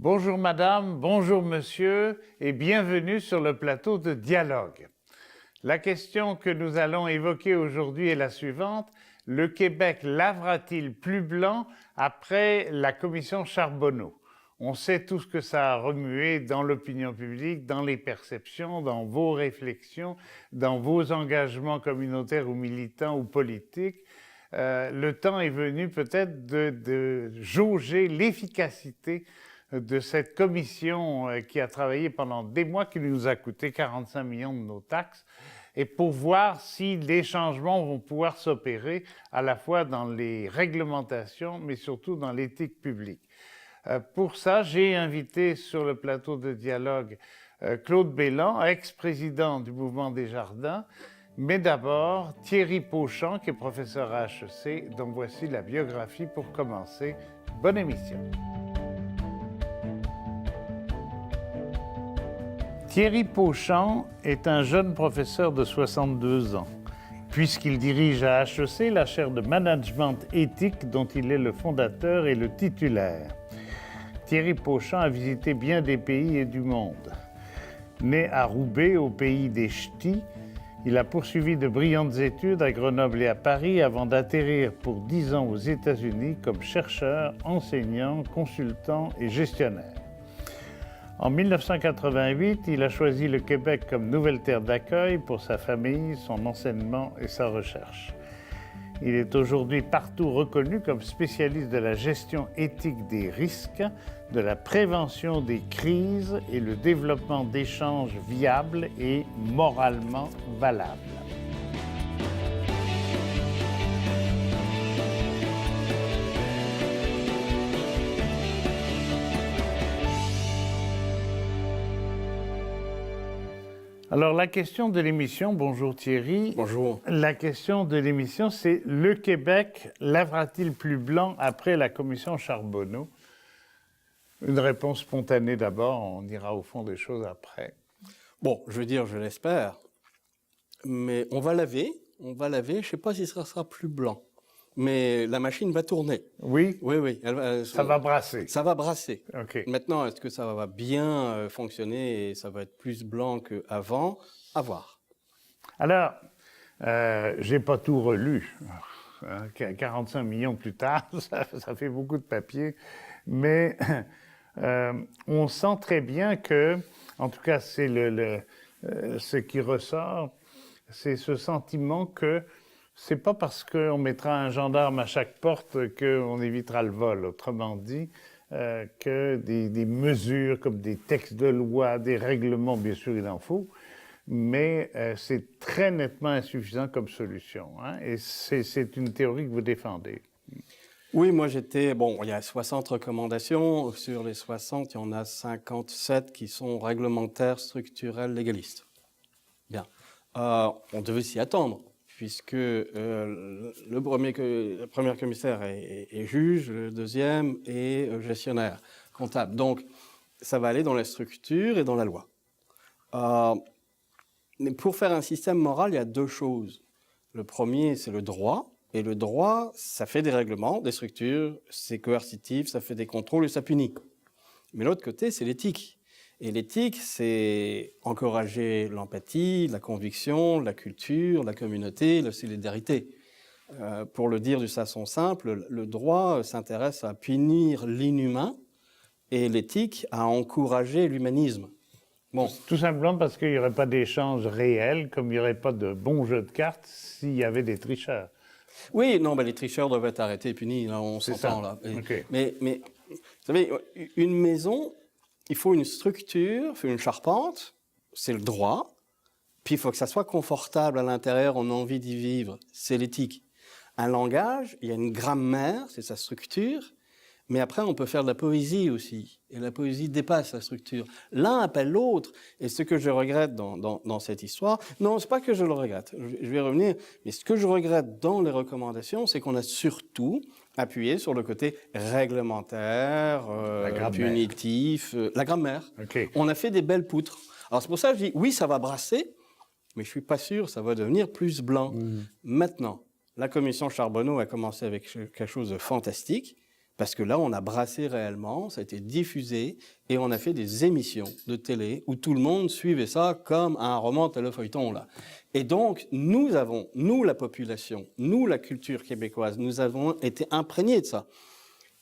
Bonjour madame, bonjour monsieur et bienvenue sur le plateau de Dialogue. La question que nous allons évoquer aujourd'hui est la suivante. Le Québec lavera-t-il plus blanc après la commission Charbonneau? On sait tout ce que ça a remué dans l'opinion publique, dans les perceptions, dans vos réflexions, dans vos engagements communautaires ou militants ou politiques. Le temps est venu peut-être de jauger l'efficacité de cette commission qui a travaillé pendant des mois, qui nous a coûté 45 millions de nos taxes, et pour voir si les changements vont pouvoir s'opérer à la fois dans les réglementations, mais surtout dans l'éthique publique. Pour ça, j'ai invité sur le plateau de Dialogue Claude Bélan, ex-président du Mouvement des Jardins, mais d'abord Thierry Pauchant, qui est professeur à HEC, dont voici la biographie pour commencer. Bonne émission. Thierry Pauchant est un jeune professeur de 62 ans, puisqu'il dirige à HEC la chaire de management éthique dont il est le fondateur et le titulaire. Thierry Pauchant a visité bien des pays et du monde. Né à Roubaix, au pays des Ch'tis, il a poursuivi de brillantes études à Grenoble et à Paris avant d'atterrir pour 10 ans aux États-Unis comme chercheur, enseignant, consultant et gestionnaire. En 1988, il a choisi le Québec comme nouvelle terre d'accueil pour sa famille, son enseignement et sa recherche. Il est aujourd'hui partout reconnu comme spécialiste de la gestion éthique des risques, de la prévention des crises et le développement d'échanges viables et moralement valables. Alors, la question de l'émission, bonjour Thierry. Bonjour. La question de l'émission, c'est le Québec lavera-t-il plus blanc après la commission Charbonneau? Une réponse spontanée d'abord, on ira au fond des choses après. Bon, je veux dire, je l'espère, mais on va laver, je ne sais pas si ça sera plus blanc, mais la machine va tourner. Oui? Oui. Ça va brasser. Ça va brasser. OK. Maintenant, est-ce que ça va bien fonctionner et ça va être plus blanc qu'avant? À voir. Alors, j'ai pas tout relu. 45 millions plus tard, ça fait beaucoup de papier, mais on sent très bien que, en tout cas, c'est ce qui ressort, c'est ce sentiment que c'est pas parce qu'on mettra un gendarme à chaque porte qu'on évitera le vol. Autrement dit, que des mesures comme des textes de loi, des règlements, bien sûr, il en faut, mais c'est très nettement insuffisant comme solution. Hein? Et c'est une théorie que vous défendez. Oui, moi il y a 60 recommandations. Sur les 60, il y en a 57 qui sont réglementaires, structurelles, légalistes. Bien. On devait s'y attendre, puisque la première commissaire est juge, le deuxième est gestionnaire, comptable. Donc, ça va aller dans la structure et dans la loi. Mais pour faire un système moral, il y a deux choses. Le premier, c'est le droit. Et le droit, ça fait des règlements, des structures, c'est coercitif, ça fait des contrôles et ça punit. Mais l'autre côté, c'est l'éthique. Et l'éthique, c'est encourager l'empathie, la conviction, la culture, la communauté, la solidarité. Pour le dire d'une façon simple, le droit s'intéresse à punir l'inhumain et l'éthique à encourager l'humanisme. Bon. Tout simplement parce qu'il n'y aurait pas d'échange réel, comme il n'y aurait pas de bons jeux de cartes s'il y avait des tricheurs. Oui, non, les tricheurs doivent être arrêtés et punis, là, on s'entend là. Okay. Mais, vous savez, une maison, il faut une structure, il faut une charpente, c'est le droit, puis il faut que ça soit confortable à l'intérieur, on a envie d'y vivre, c'est l'éthique. Un langage, il y a une grammaire, c'est sa structure, mais après on peut faire de la poésie aussi, et la poésie dépasse la structure. L'un appelle l'autre, et ce que je regrette dans cette histoire, non, c'est pas que je le regrette, je vais revenir, mais ce que je regrette dans les recommandations, c'est qu'on a surtout appuyé sur le côté réglementaire, punitif, la grammaire. Okay. On a fait des belles poutres. Alors c'est pour ça que je dis, oui, ça va brasser, mais je suis pas sûr, ça va devenir plus blanc. Maintenant, la commission Charbonneau a commencé avec quelque chose de fantastique, Parce que là, on a brassé réellement, ça a été diffusé, et on a fait des émissions de télé où tout le monde suivait ça comme un roman téléfeuilleton, là. Et donc, nous, la population, nous, la culture québécoise, nous avons été imprégnés de ça.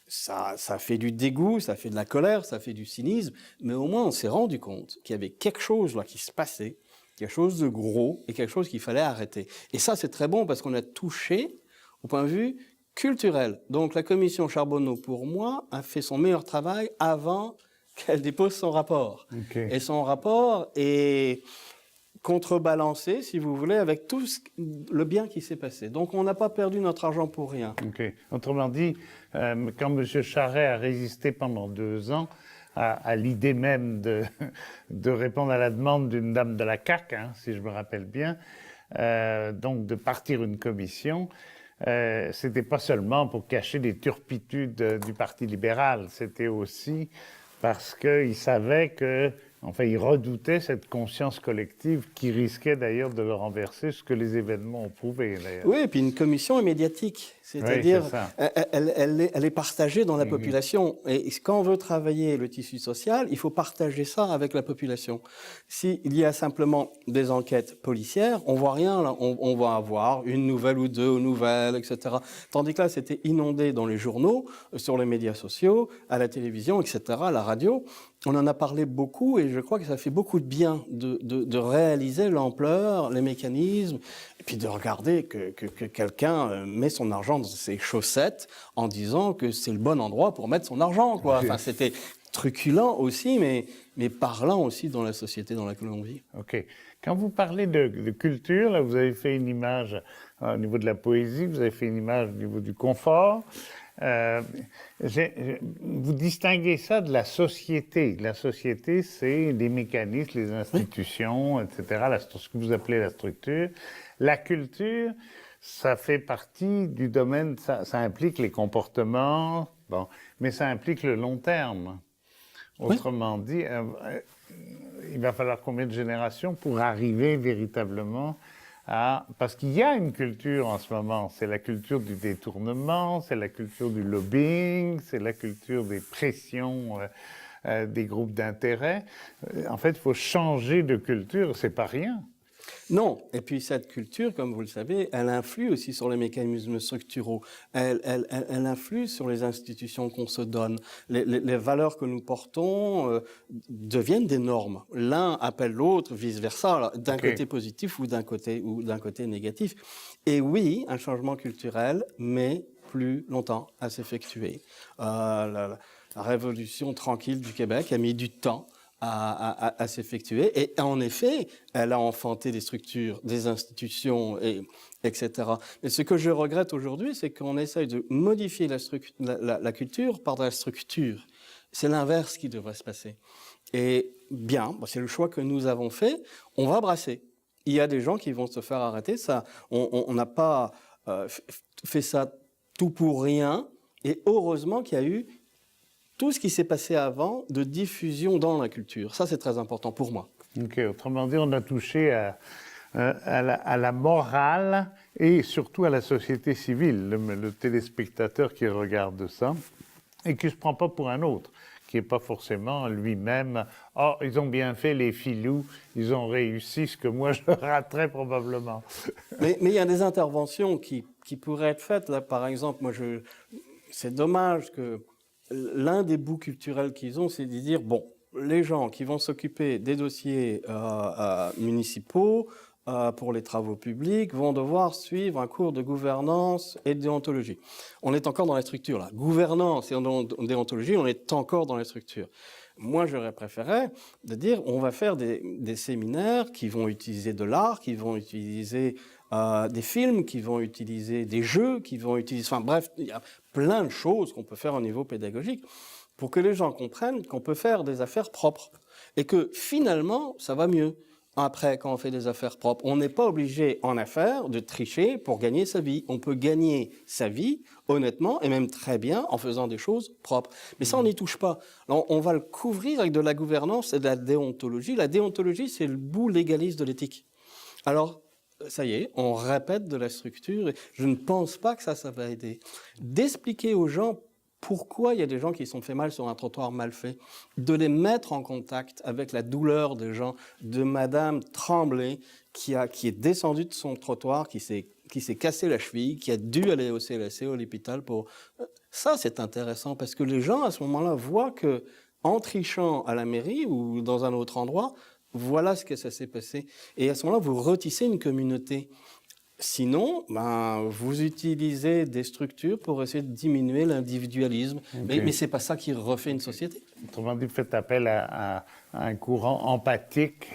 Ça fait du dégoût, ça fait de la colère, ça fait du cynisme, mais au moins on s'est rendu compte qu'il y avait quelque chose là qui se passait, quelque chose de gros et quelque chose qu'il fallait arrêter. Et ça, c'est très bon parce qu'on a touché au point de vue culturel. Donc la commission Charbonneau, pour moi, a fait son meilleur travail avant qu'elle dépose son rapport. Okay. Et son rapport est contrebalancé, si vous voulez, avec tout le bien qui s'est passé. Donc on n'a pas perdu notre argent pour rien. Okay. Autrement dit, quand M. Charest a résisté pendant 2 ans à l'idée même de répondre à la demande d'une dame de la CAQ, hein, si je me rappelle bien, donc de partir une commission, c'était pas seulement pour cacher des turpitudes du Parti libéral, c'était aussi parce qu'il savait que, enfin, il redoutait cette conscience collective qui risquait d'ailleurs de le renverser, ce que les événements ont prouvé, d'ailleurs. Oui, et puis une commission est médiatique, c'est-à-dire oui, elle est partagée dans la population. Et quand on veut travailler le tissu social, il faut partager ça avec la population. S'il y a simplement des enquêtes policières, on voit rien, là. On va avoir une nouvelle ou deux nouvelles, etc. Tandis que là, c'était inondé dans les journaux, sur les médias sociaux, à la télévision, etc., à la radio. On en a parlé beaucoup et je crois que ça fait beaucoup de bien de réaliser l'ampleur, les mécanismes, et puis de regarder que quelqu'un met son argent dans ses chaussettes en disant que c'est le bon endroit pour mettre son argent, quoi. Enfin, c'était truculent aussi, mais parlant aussi dans la société dans laquelle on vit. OK. Quand vous parlez de culture, là, vous avez fait une image au niveau de la poésie, vous avez fait une image au niveau du confort. Vous distinguez ça de la société. La société, c'est les mécanismes, les institutions, oui, etc., ce que vous appelez la structure. La culture, ça fait partie du domaine, ça implique les comportements, bon, mais ça implique le long terme. Autrement dit, il va falloir combien de générations pour arriver véritablement à... Parce qu'il y a une culture en ce moment, c'est la culture du détournement, c'est la culture du lobbying, c'est la culture des pressions des groupes d'intérêt. En fait, il faut changer de culture, c'est pas rien. Non, et puis cette culture, comme vous le savez, elle influe aussi sur les mécanismes structuraux, elle influe sur les institutions qu'on se donne. Les valeurs que nous portons deviennent des normes. L'un appelle l'autre, vice-versa, d'un côté positif ou d'un côté négatif. Et oui, un changement culturel met plus longtemps à s'effectuer. La révolution tranquille du Québec a mis du temps à s'effectuer. Et en effet, elle a enfanté des structures, des institutions, etc. Mais ce que je regrette aujourd'hui, c'est qu'on essaye de modifier la culture par de la structure. C'est l'inverse qui devrait se passer. Et bien, c'est le choix que nous avons fait. On va brasser. Il y a des gens qui vont se faire arrêter. Ça, on n'a pas fait ça tout pour rien. Et heureusement qu'il y a eu tout ce qui s'est passé avant de diffusion dans la culture. Ça, c'est très important pour moi. OK. Autrement dit, on a touché à la morale et surtout à la société civile, le téléspectateur qui regarde ça et qui ne se prend pas pour un autre, qui n'est pas forcément lui-même « Ah, ils ont bien fait les filous, ils ont réussi ce que moi je raterais probablement. » Mais il y a des interventions qui pourraient être faites. Là, par exemple, c'est dommage que l'un des bouts culturels qu'ils ont, c'est de dire, bon, les gens qui vont s'occuper des dossiers municipaux pour les travaux publics vont devoir suivre un cours de gouvernance et de déontologie. On est encore dans la structure, là. Gouvernance et déontologie, on est encore dans la structure. Moi, j'aurais préféré de dire, on va faire des séminaires qui vont utiliser de l'art, qui vont utiliser des films, qui vont utiliser des jeux, qui vont utiliser... Enfin bref, il y a plein de choses qu'on peut faire au niveau pédagogique pour que les gens comprennent qu'on peut faire des affaires propres et que finalement, ça va mieux. Après, quand on fait des affaires propres, on n'est pas obligé en affaires de tricher pour gagner sa vie. On peut gagner sa vie honnêtement et même très bien en faisant des choses propres. Mais ça, on n'y touche pas. Alors, on va le couvrir avec de la gouvernance et de la déontologie. La déontologie, c'est le bout légaliste de l'éthique. Alors, ça y est, on répète de la structure. Et je ne pense pas que ça va aider. D'expliquer aux gens pourquoi il y a des gens qui se sont fait mal sur un trottoir mal fait, de les mettre en contact avec la douleur des gens, de Madame Tremblay qui est descendue de son trottoir, qui s'est cassé la cheville, qui a dû aller au CLSC, à l'hôpital pour... Ça, c'est intéressant parce que les gens, à ce moment-là, voient que en trichant à la mairie ou dans un autre endroit, voilà ce que ça s'est passé. Et à ce moment-là, vous retissez une communauté. Sinon, vous utilisez des structures pour essayer de diminuer l'individualisme. Okay. Mais ce n'est pas ça qui refait une société. Autrement dit, vous faites appel à un courant empathique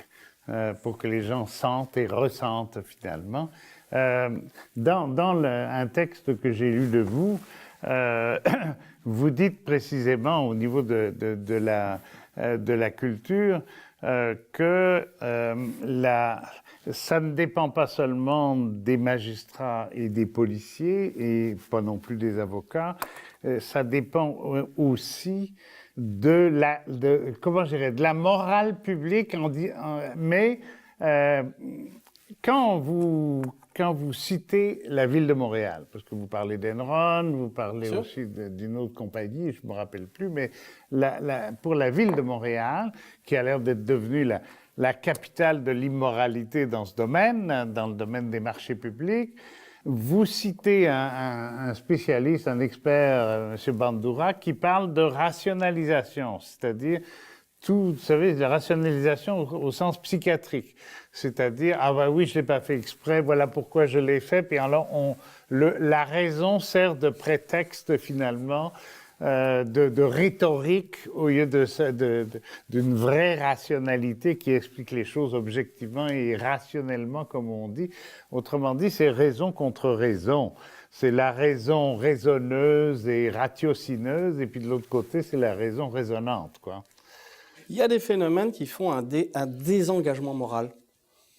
pour que les gens sentent et ressentent finalement. Dans un texte que j'ai lu de vous, vous dites précisément au niveau de la culture que ça ne dépend pas seulement des magistrats et des policiers, et pas non plus des avocats, ça dépend aussi de la morale publique, mais quand vous citez la ville de Montréal, parce que vous parlez d'Enron, vous parlez aussi d'une autre compagnie, je ne me rappelle plus, mais pour la ville de Montréal, qui a l'air d'être devenue la capitale de l'immoralité dans ce domaine, dans le domaine des marchés publics, vous citez un spécialiste, un expert, M. Bandoura, qui parle de rationalisation, c'est-à-dire vous savez, la rationalisation au sens psychiatrique. C'est-à-dire, ah ben oui, je ne l'ai pas fait exprès, voilà pourquoi je l'ai fait, puis alors la raison sert de prétexte finalement, de rhétorique au lieu d'une vraie rationalité qui explique les choses objectivement et rationnellement, comme on dit. Autrement dit, c'est raison contre raison. C'est la raison raisonneuse et ratiocineuse, et puis de l'autre côté, c'est la raison raisonnante, quoi. Il y a des phénomènes qui font un désengagement moral.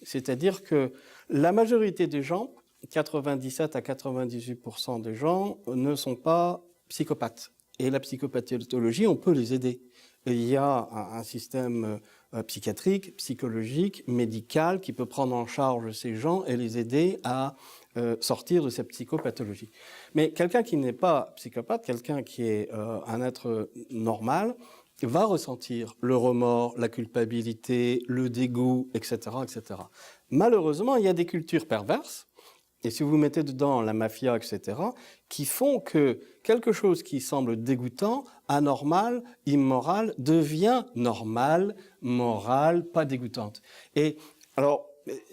C'est-à-dire que la majorité des gens, 97 à 98% des gens, ne sont pas psychopathes. Et la psychopathologie, on peut les aider. Il y a un système psychiatrique, psychologique, médical qui peut prendre en charge ces gens et les aider à sortir de cette psychopathologie. Mais quelqu'un qui n'est pas psychopathe, quelqu'un qui est un être normal, va ressentir le remords, la culpabilité, le dégoût, etc., etc. Malheureusement, il y a des cultures perverses, et si vous mettez dedans la mafia, etc., qui font que quelque chose qui semble dégoûtant, anormal, immoral, devient normal, moral, pas dégoûtante. Et alors,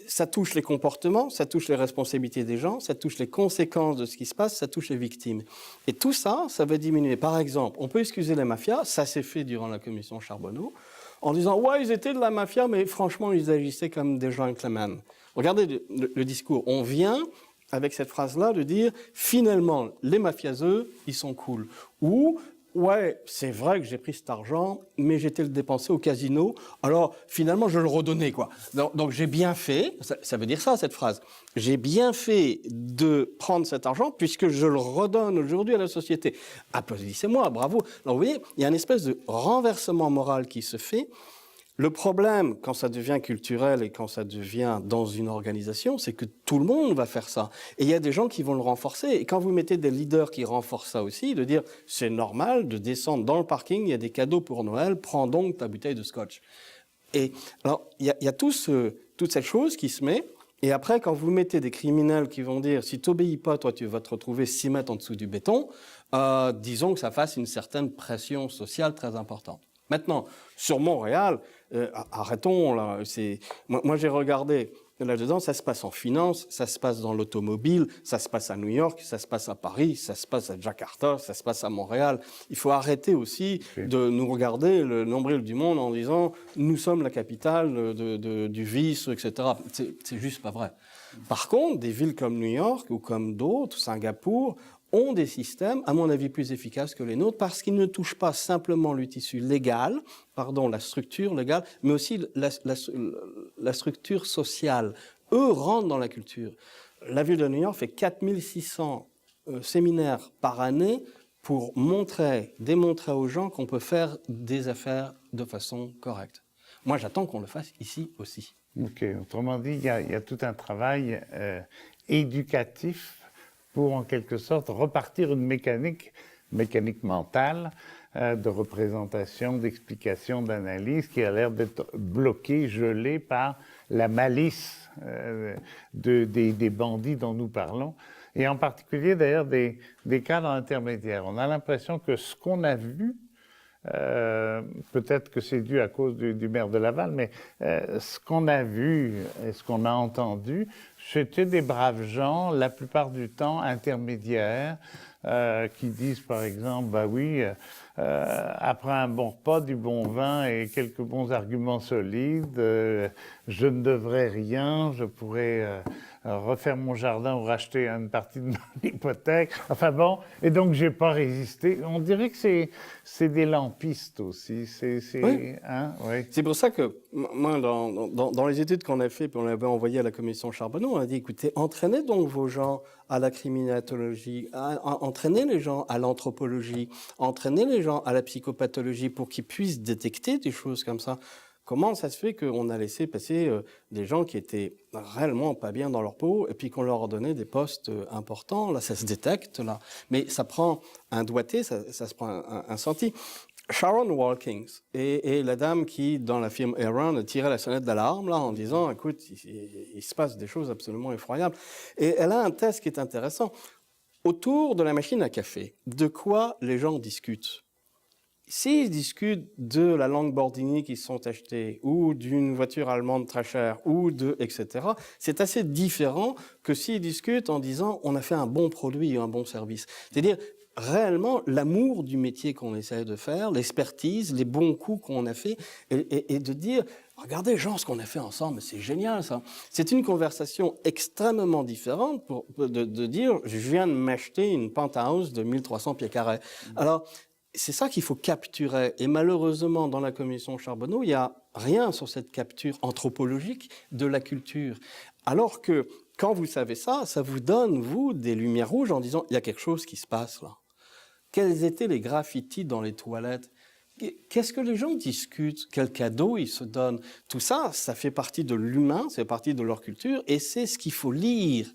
ça touche les comportements, ça touche les responsabilités des gens, ça touche les conséquences de ce qui se passe, ça touche les victimes. Et tout ça, ça va diminuer. Par exemple, on peut excuser la mafia, ça s'est fait durant la commission Charbonneau, en disant « ouais, ils étaient de la mafia, mais franchement, ils agissaient comme des gentlemen ». Regardez le discours. On vient, avec cette phrase-là, de dire « finalement, les mafiaseux, ils sont cool ». Ou ouais, c'est vrai que j'ai pris cet argent, mais j'étais le dépenser au casino, alors finalement je le redonnais, quoi. Donc j'ai bien fait, ça veut dire ça cette phrase, j'ai bien fait de prendre cet argent puisque je le redonne aujourd'hui à la société. Applaudissez-moi, bravo. Alors vous voyez, il y a une espèce de renversement moral qui se fait. Le problème, quand ça devient culturel et quand ça devient dans une organisation, c'est que tout le monde va faire ça. Et il y a des gens qui vont le renforcer. Et quand vous mettez des leaders qui renforcent ça aussi, de dire « c'est normal de descendre dans le parking, il y a des cadeaux pour Noël, prends donc ta bouteille de scotch ». Et alors, il y a toute cette chose qui se met. Et après, quand vous mettez des criminels qui vont dire « si tu n'obéis pas, toi, tu vas te retrouver 6 mètres en dessous du béton », disons que ça fasse une certaine pression sociale très importante. Maintenant, sur Montréal, arrêtons là. Moi, j'ai regardé là-dedans. Ça se passe en finance, ça se passe dans l'automobile, ça se passe à New York, ça se passe à Paris, ça se passe à Jakarta, ça se passe à Montréal. Il faut arrêter aussi de nous regarder le nombril du monde en disant nous sommes la capitale du vice, etc. C'est juste pas vrai. Par contre, des villes comme New York ou comme d'autres, Singapour, ont des systèmes, à mon avis, plus efficaces que les nôtres parce qu'ils ne touchent pas simplement le tissu légal, la structure légale, mais aussi la structure sociale. Eux rentrent dans la culture. La ville de New York fait 4600 séminaires par année pour démontrer aux gens qu'on peut faire des affaires de façon correcte. Moi, j'attends qu'on le fasse ici aussi. OK. Autrement dit, il y a tout un travail éducatif pour, en quelque sorte, repartir une mécanique mécanique mentale, de représentation, d'explication, d'analyse, qui a l'air d'être bloquée, gelée par la malice des bandits dont nous parlons, et en particulier d'ailleurs des cadres intermédiaires. On a l'impression que ce qu'on a vu, peut-être que c'est dû à cause du maire de Laval, mais ce qu'on a vu et ce qu'on a entendu, c'était des braves gens, la plupart du temps intermédiaires, qui disent par exemple, bah oui, après un bon repas, du bon vin et quelques bons arguments solides, je ne devrais rien, je pourrais refaire mon jardin ou racheter une partie de mon hypothèque. Enfin bon, et donc j'ai pas résisté. On dirait que c'est des lampistes aussi. Oui. Hein, oui. C'est pour ça que moi, dans les études qu'on a fait, puis on avait envoyé à la commission Charbonneau, on a dit, écoutez, entraînez donc vos gens à la criminatologie, entraînez les gens à l'anthropologie, entraînez les gens à la psychopathologie pour qu'ils puissent détecter des choses comme ça. Comment ça se fait qu'on a laissé passer des gens qui étaient réellement pas bien dans leur peau et puis qu'on leur donnait des postes importants? Là, ça se détecte, là. Mais ça prend un doigté, ça se prend un senti. Sharon Walkings est la dame qui, dans la firme Aaron, a tiré la sonnette d'alarme là, en disant, écoute, il se passe des choses absolument effroyables. Et elle a un test qui est intéressant. Autour de la machine à café, de quoi les gens discutent? S'ils discutent de la Lamborghini qu'ils se sont achetés, ou d'une voiture allemande très chère, ou etc., c'est assez différent que s'ils discutent en disant on a fait un bon produit, un bon service. C'est-à-dire, réellement, l'amour du métier qu'on essaie de faire, l'expertise, les bons coups qu'on a fait, et de dire regardez, Jean, ce qu'on a fait ensemble, c'est génial, ça. C'est une conversation extrêmement différente de dire je viens de m'acheter une penthouse de 1300 pieds carrés. Alors, c'est ça qu'il faut capturer. Et malheureusement, dans la commission Charbonneau, il n'y a rien sur cette capture anthropologique de la culture. Alors que, quand vous savez ça, ça vous donne, vous, des lumières rouges en disant, il y a quelque chose qui se passe là. Quels étaient les graffitis dans les toilettes? Qu'est-ce que les gens discutent? Quels cadeaux ils se donnent? Tout ça, ça fait partie de l'humain, ça fait partie de leur culture, et c'est ce qu'il faut lire.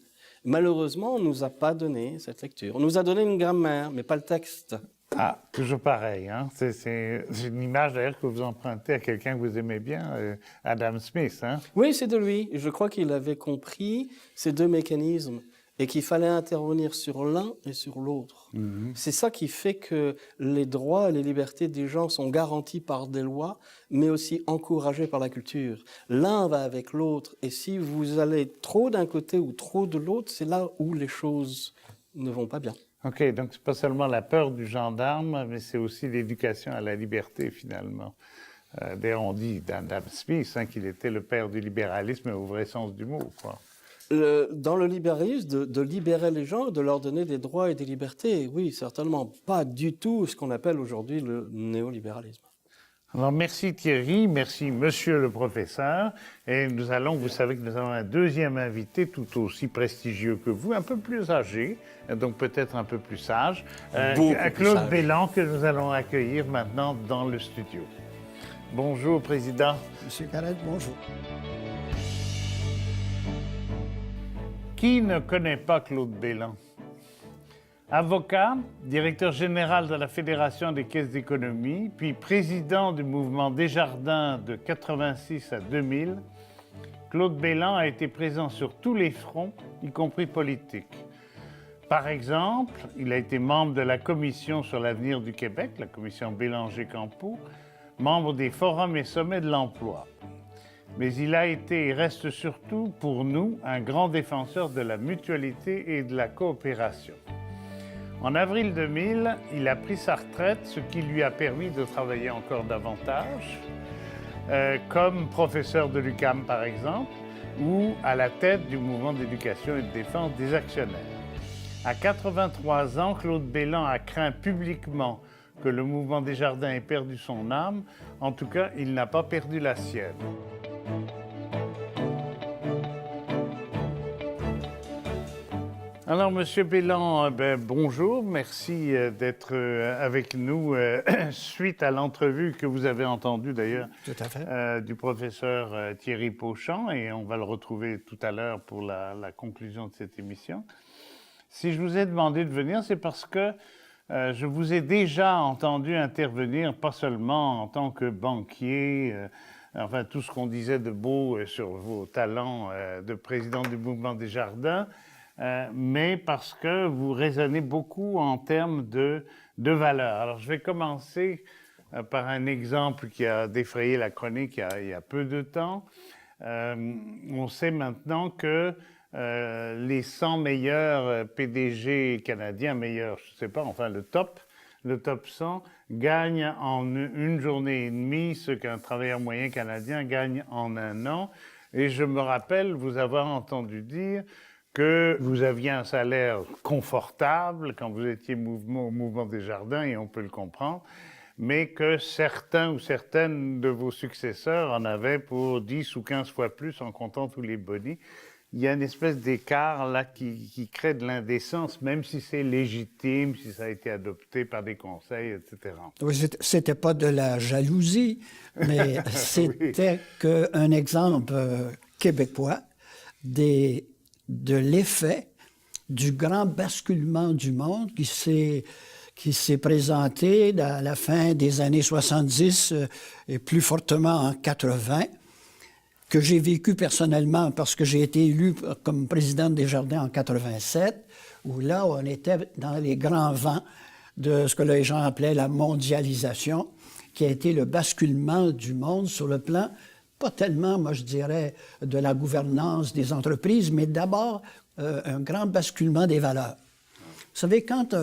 Malheureusement, on ne nous a pas donné cette lecture. On nous a donné une grammaire, mais pas le texte. Ah, toujours pareil. Hein? C'est une image d'ailleurs que vous empruntez à quelqu'un que vous aimez bien, Adam Smith. Hein? Oui, c'est de lui. Je crois qu'il avait compris ces deux mécanismes et qu'il fallait intervenir sur l'un et sur l'autre. C'est ça qui fait que les droits et les libertés des gens sont garantis par des lois, mais aussi encouragés par la culture. L'un va avec l'autre, et si vous allez trop d'un côté ou trop de l'autre, c'est là où les choses ne vont pas bien. OK, donc c'est pas seulement la peur du gendarme, mais c'est aussi l'éducation à la liberté, finalement. D'ailleurs, on dit d'Adam Smith qu'il était le père du libéralisme au vrai sens du mot, quoi. Dans le libéralisme, de libérer les gens, de leur donner des droits et des libertés, oui, certainement. Pas du tout ce qu'on appelle aujourd'hui le néolibéralisme. Alors, merci Thierry, merci monsieur le professeur. Et nous allons, vous savez que nous avons un deuxième invité tout aussi prestigieux que vous, un peu plus âgé, donc peut-être un peu plus sage, Claude Bélan, que nous allons accueillir maintenant dans le studio. Bonjour, Président. Monsieur Garrett, bonjour. Qui ne connaît pas Claude Bélan? Avocat, directeur général de la Fédération des caisses d'économie, puis président du mouvement Desjardins de 86 à 2000, Claude Bélan a été présent sur tous les fronts, y compris politiques. Par exemple, il a été membre de la Commission sur l'avenir du Québec, la commission Bélanger-Campoux, membre des forums et sommets de l'emploi. Mais il a été et reste surtout, pour nous, un grand défenseur de la mutualité et de la coopération. En avril 2000, il a pris sa retraite, ce qui lui a permis de travailler encore davantage, comme professeur de l'UQAM par exemple, ou à la tête du mouvement d'éducation et de défense des actionnaires. À 83 ans, Claude Bélan a craint publiquement que le mouvement Desjardins ait perdu son âme. En tout cas, il n'a pas perdu la sienne. Alors, Monsieur Bélan, bonjour. Merci d'être avec nous suite à l'entrevue que vous avez entendue d'ailleurs du professeur Thierry Pauchant, et on va le retrouver tout à l'heure pour la conclusion de cette émission. Si je vous ai demandé de venir, c'est parce que je vous ai déjà entendu intervenir, pas seulement en tant que banquier, enfin tout ce qu'on disait de beau sur vos talents de président du Mouvement des Jardins, mais parce que vous raisonnez beaucoup en termes de valeurs. Alors je vais commencer par un exemple qui a défrayé la chronique il y a peu de temps. On sait maintenant que les 100 meilleurs PDG canadiens, meilleurs, je ne sais pas, enfin le top 100, gagnent en une journée et demie ce qu'un travailleur moyen canadien gagne en un an. Et je me rappelle vous avoir entendu dire que vous aviez un salaire confortable quand vous étiez au Mouvement des Jardins, et on peut le comprendre, mais que certains ou certaines de vos successeurs en avaient pour 10 ou 15 fois plus en comptant tous les bonnies. Il y a une espèce d'écart là qui crée de l'indécence, même si c'est légitime, si ça a été adopté par des conseils, etc. Oui, c'était pas de la jalousie, mais c'était oui. Un exemple québécois de l'effet du grand basculement du monde qui s'est présenté à la fin des années 70 et plus fortement en 80, que j'ai vécu personnellement parce que j'ai été élu comme président des Jardins en 87, où là, on était dans les grands vents de ce que les gens appelaient la mondialisation, qui a été le basculement du monde sur le plan, pas tellement, moi je dirais, de la gouvernance des entreprises, mais d'abord un grand basculement des valeurs. Vous savez, quand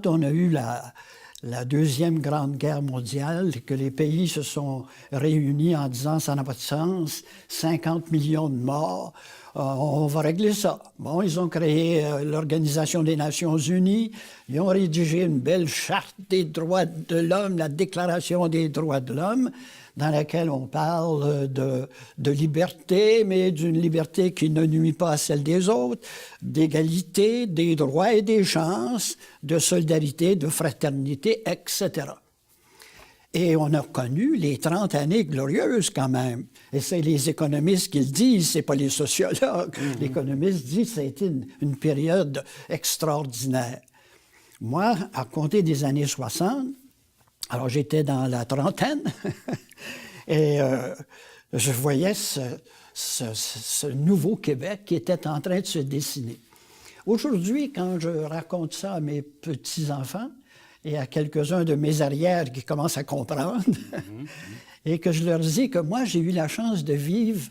on a eu la Deuxième Grande Guerre mondiale, que les pays se sont réunis en disant « ça n'a pas de sens, 50 millions de morts, on va régler ça ». Bon, ils ont créé l'Organisation des Nations Unies, ils ont rédigé une belle charte des droits de l'homme, la Déclaration des droits de l'homme, dans laquelle on parle de liberté, mais d'une liberté qui ne nuit pas à celle des autres, d'égalité, des droits et des chances, de solidarité, de fraternité, etc. Et on a connu les 30 années glorieuses quand même. Et c'est les économistes qui le disent, c'est pas les sociologues. Mm-hmm. Les économistes disent que ça a été une période extraordinaire. Moi, à compter des années 60, alors j'étais dans la trentaine, et je voyais ce nouveau Québec qui était en train de se dessiner. Aujourd'hui, quand je raconte ça à mes petits-enfants et à quelques-uns de mes arrières qui commencent à comprendre, et que je leur dis que moi, j'ai eu la chance de vivre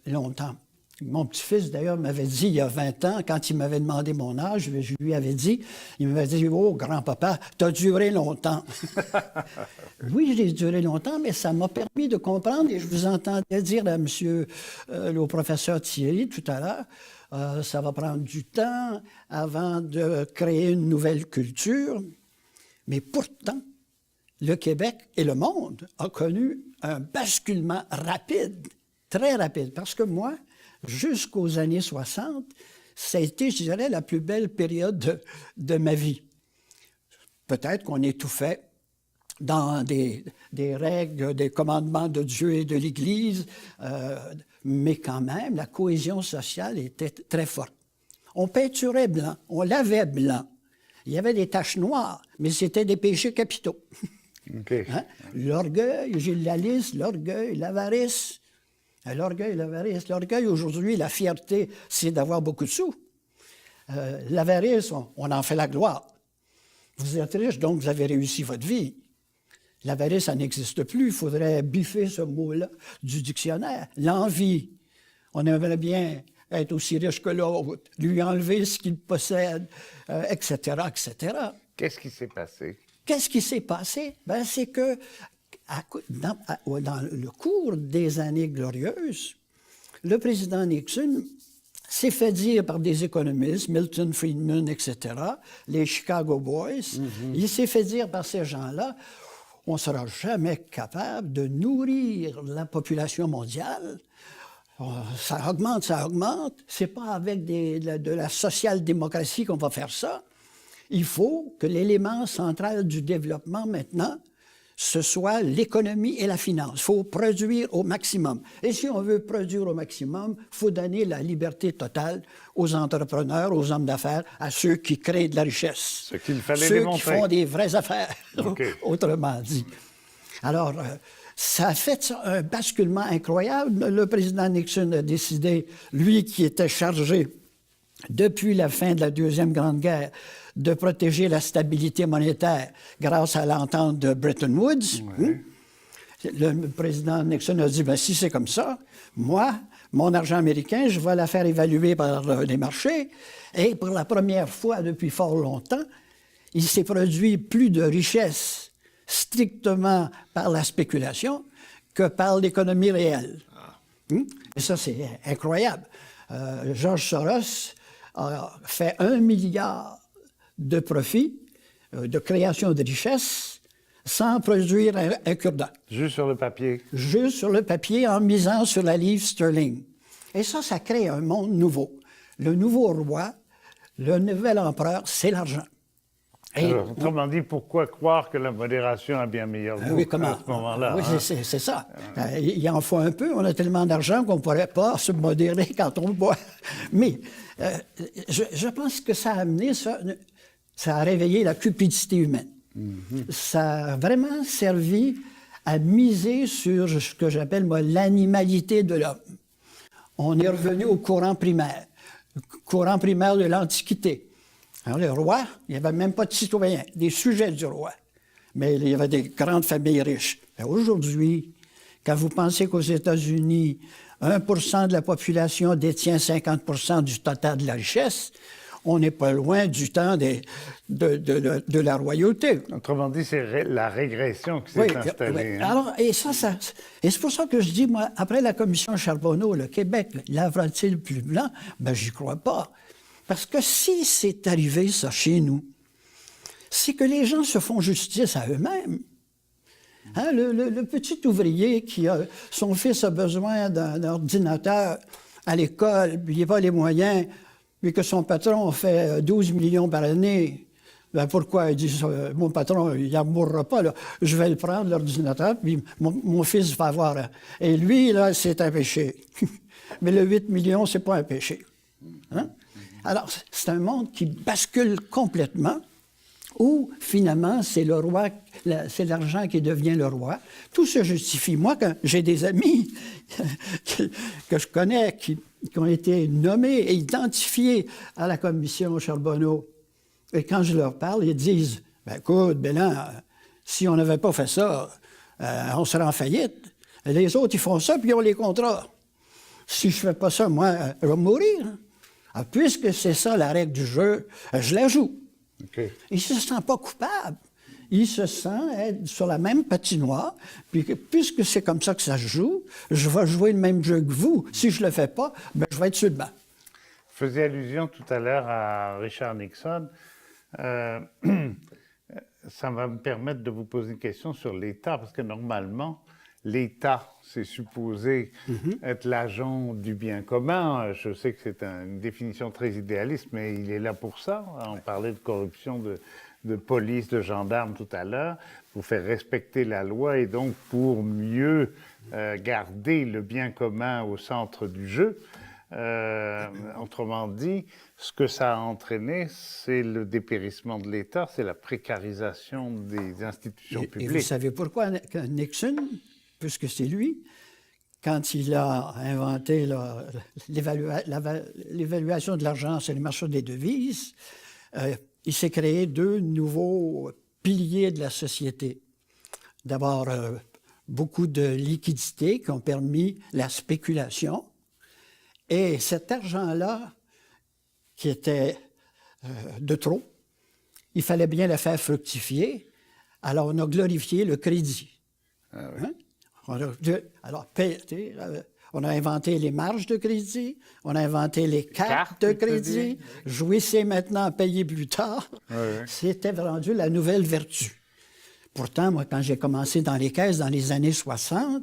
longtemps. Mon petit-fils, d'ailleurs, m'avait dit il y a 20 ans, quand il m'avait demandé mon âge, je lui avais dit, il m'avait dit « Oh, grand-papa, t'as duré longtemps. » Oui, j'ai duré longtemps, mais ça m'a permis de comprendre, et je vous entendais dire à au professeur Thierry tout à l'heure, ça va prendre du temps avant de créer une nouvelle culture. Mais pourtant, le Québec et le monde ont connu un basculement rapide, très rapide, parce que moi, jusqu'aux années 60, ça a été, je dirais, la plus belle période de ma vie. Peut-être qu'on étouffait dans des règles, des commandements de Dieu et de l'Église, mais quand même, la cohésion sociale était très forte. On peinturait blanc, on lavait blanc. Il y avait des taches noires, mais c'était des péchés capitaux. Okay. Hein? L'orgueil, j'ai la liste, l'orgueil, l'avarice. L'orgueil, l'avarice. L'orgueil, aujourd'hui, la fierté, c'est d'avoir beaucoup de sous. L'avarice, on en fait la gloire. Vous êtes riche, donc vous avez réussi votre vie. L'avarice, ça n'existe plus. Il faudrait biffer ce mot-là du dictionnaire. L'envie. On aimerait bien être aussi riche que l'autre, lui enlever ce qu'il possède, etc., etc. Qu'est-ce qui s'est passé? Qu'est-ce qui s'est passé? Ben, c'est que dans le cours des années glorieuses, le président Nixon s'est fait dire par des économistes, Milton Friedman, etc., les Chicago Boys, il s'est fait dire par ces gens-là, on ne sera jamais capable de nourrir la population mondiale. Ça augmente, ça augmente. C'est pas avec de la social-démocratie qu'on va faire ça. Il faut que l'élément central du développement, maintenant, ce soit l'économie et la finance. Il faut produire au maximum. Et si on veut produire au maximum, il faut donner la liberté totale aux entrepreneurs, aux hommes d'affaires, à ceux qui créent de la richesse. Ce qu'il fallait ceux démontrer. Qui font des vraies affaires, Okay. autrement dit. Alors, ça a fait un basculement incroyable. Le président Nixon a décidé, lui qui était chargé depuis la fin de la Deuxième Grande Guerre, de protéger la stabilité monétaire grâce à l'entente de Bretton Woods. Ouais. Le président Nixon a dit, ben, si c'est comme ça, moi, mon argent américain, je vais la faire évaluer par les marchés. Et pour la première fois depuis fort longtemps, il s'est produit plus de richesse strictement par la spéculation que par l'économie réelle. Et ça, c'est incroyable. George Soros a fait 1 milliard de profits, de création de richesse, sans produire un cure-dent. Juste sur le papier. Juste sur le papier, en misant sur la livre sterling. Et ça crée un monde nouveau. Le nouveau roi, le nouvel empereur, c'est l'argent. Et Alors, autrement dit, pourquoi croire que la modération a bien meilleur goût oui, comment? à ce moment-là? Oui, hein? c'est ça. Il en faut un peu. On a tellement d'argent qu'on ne pourrait pas se modérer quand on le boit. Mais je pense que ça a amené ça a réveillé la cupidité humaine. Ça a vraiment servi à miser sur ce que j'appelle, moi, l'animalité de l'homme. On est revenu au courant primaire de l'Antiquité. Alors, le roi, il n'y avait même pas de citoyens, des sujets du roi. Mais il y avait des grandes familles riches. Mais aujourd'hui, quand vous pensez qu'aux États-Unis, 1% de la population détient 50% du total de la richesse, on n'est pas loin du temps de la royauté. Autrement dit, c'est la régression qui s'est installée. Oui. Hein? Alors, et c'est pour ça que je dis, moi, après la commission Charbonneau, le Québec lavera-t-il plus blanc? Ben, j'y crois pas. Parce que si c'est arrivé, ça, chez nous, c'est que les gens se font justice à eux-mêmes. Hein, le petit ouvrier son fils a besoin d'un ordinateur à l'école, puis il n'a pas les moyens, puis que son patron fait 12 millions par année. Ben pourquoi? Il dit, mon patron, il n'en mourra pas, là. Je vais le prendre, l'ordinateur, puis mon fils va avoir. Et lui, là, c'est un péché. Mais le 8 millions, c'est pas un péché. Hein? Alors, c'est un monde qui bascule complètement, où, finalement, c'est le roi, c'est l'argent qui devient le roi. Tout se justifie. Moi, quand j'ai des amis que je connais, qui ont été nommés et identifiés à la commission Charbonneau, et quand je leur parle, ils disent, « Ben écoute, Bélan, si on n'avait pas fait ça, on serait en faillite. Les autres, ils font ça, puis ils ont les contrats. Si je ne fais pas ça, moi, je vais mourir. » Ah, puisque c'est ça la règle du jeu, je la joue. Okay. Il ne se sent pas coupable. Il se sent être sur la même patinoire. Puis puisque c'est comme ça que ça se joue, je vais jouer le même jeu que vous. Si je ne le fais pas, ben, je vais être sur le banc. Vous faisiez allusion tout à l'heure à Richard Nixon. Ça va me permettre de vous poser une question sur l'État, parce que normalement, l'État, c'est supposé être l'agent du bien commun. Je sais que c'est une définition très idéaliste, mais il est là pour ça. On parlait de corruption de police, de gendarmes tout à l'heure, pour faire respecter la loi et donc pour mieux garder le bien commun au centre du jeu. Autrement dit, ce que ça a entraîné, c'est le dépérissement de l'État, c'est la précarisation des institutions publiques. Et vous savez pourquoi Nixon, puisque c'est lui, quand il a inventé l'évaluation de l'argent sur les marchés des devises, il s'est créé 2 nouveaux piliers de la société. D'abord, beaucoup de liquidités qui ont permis la spéculation. Et cet argent-là, qui était de trop, il fallait bien le faire fructifier. Alors, on a glorifié le crédit. Ah oui. Hein? On a inventé les marges de crédit, on a inventé les cartes de crédit. Jouissez maintenant, payez plus tard. Oui, oui. C'était rendu la nouvelle vertu. Pourtant, moi, quand j'ai commencé dans les caisses dans les années 60,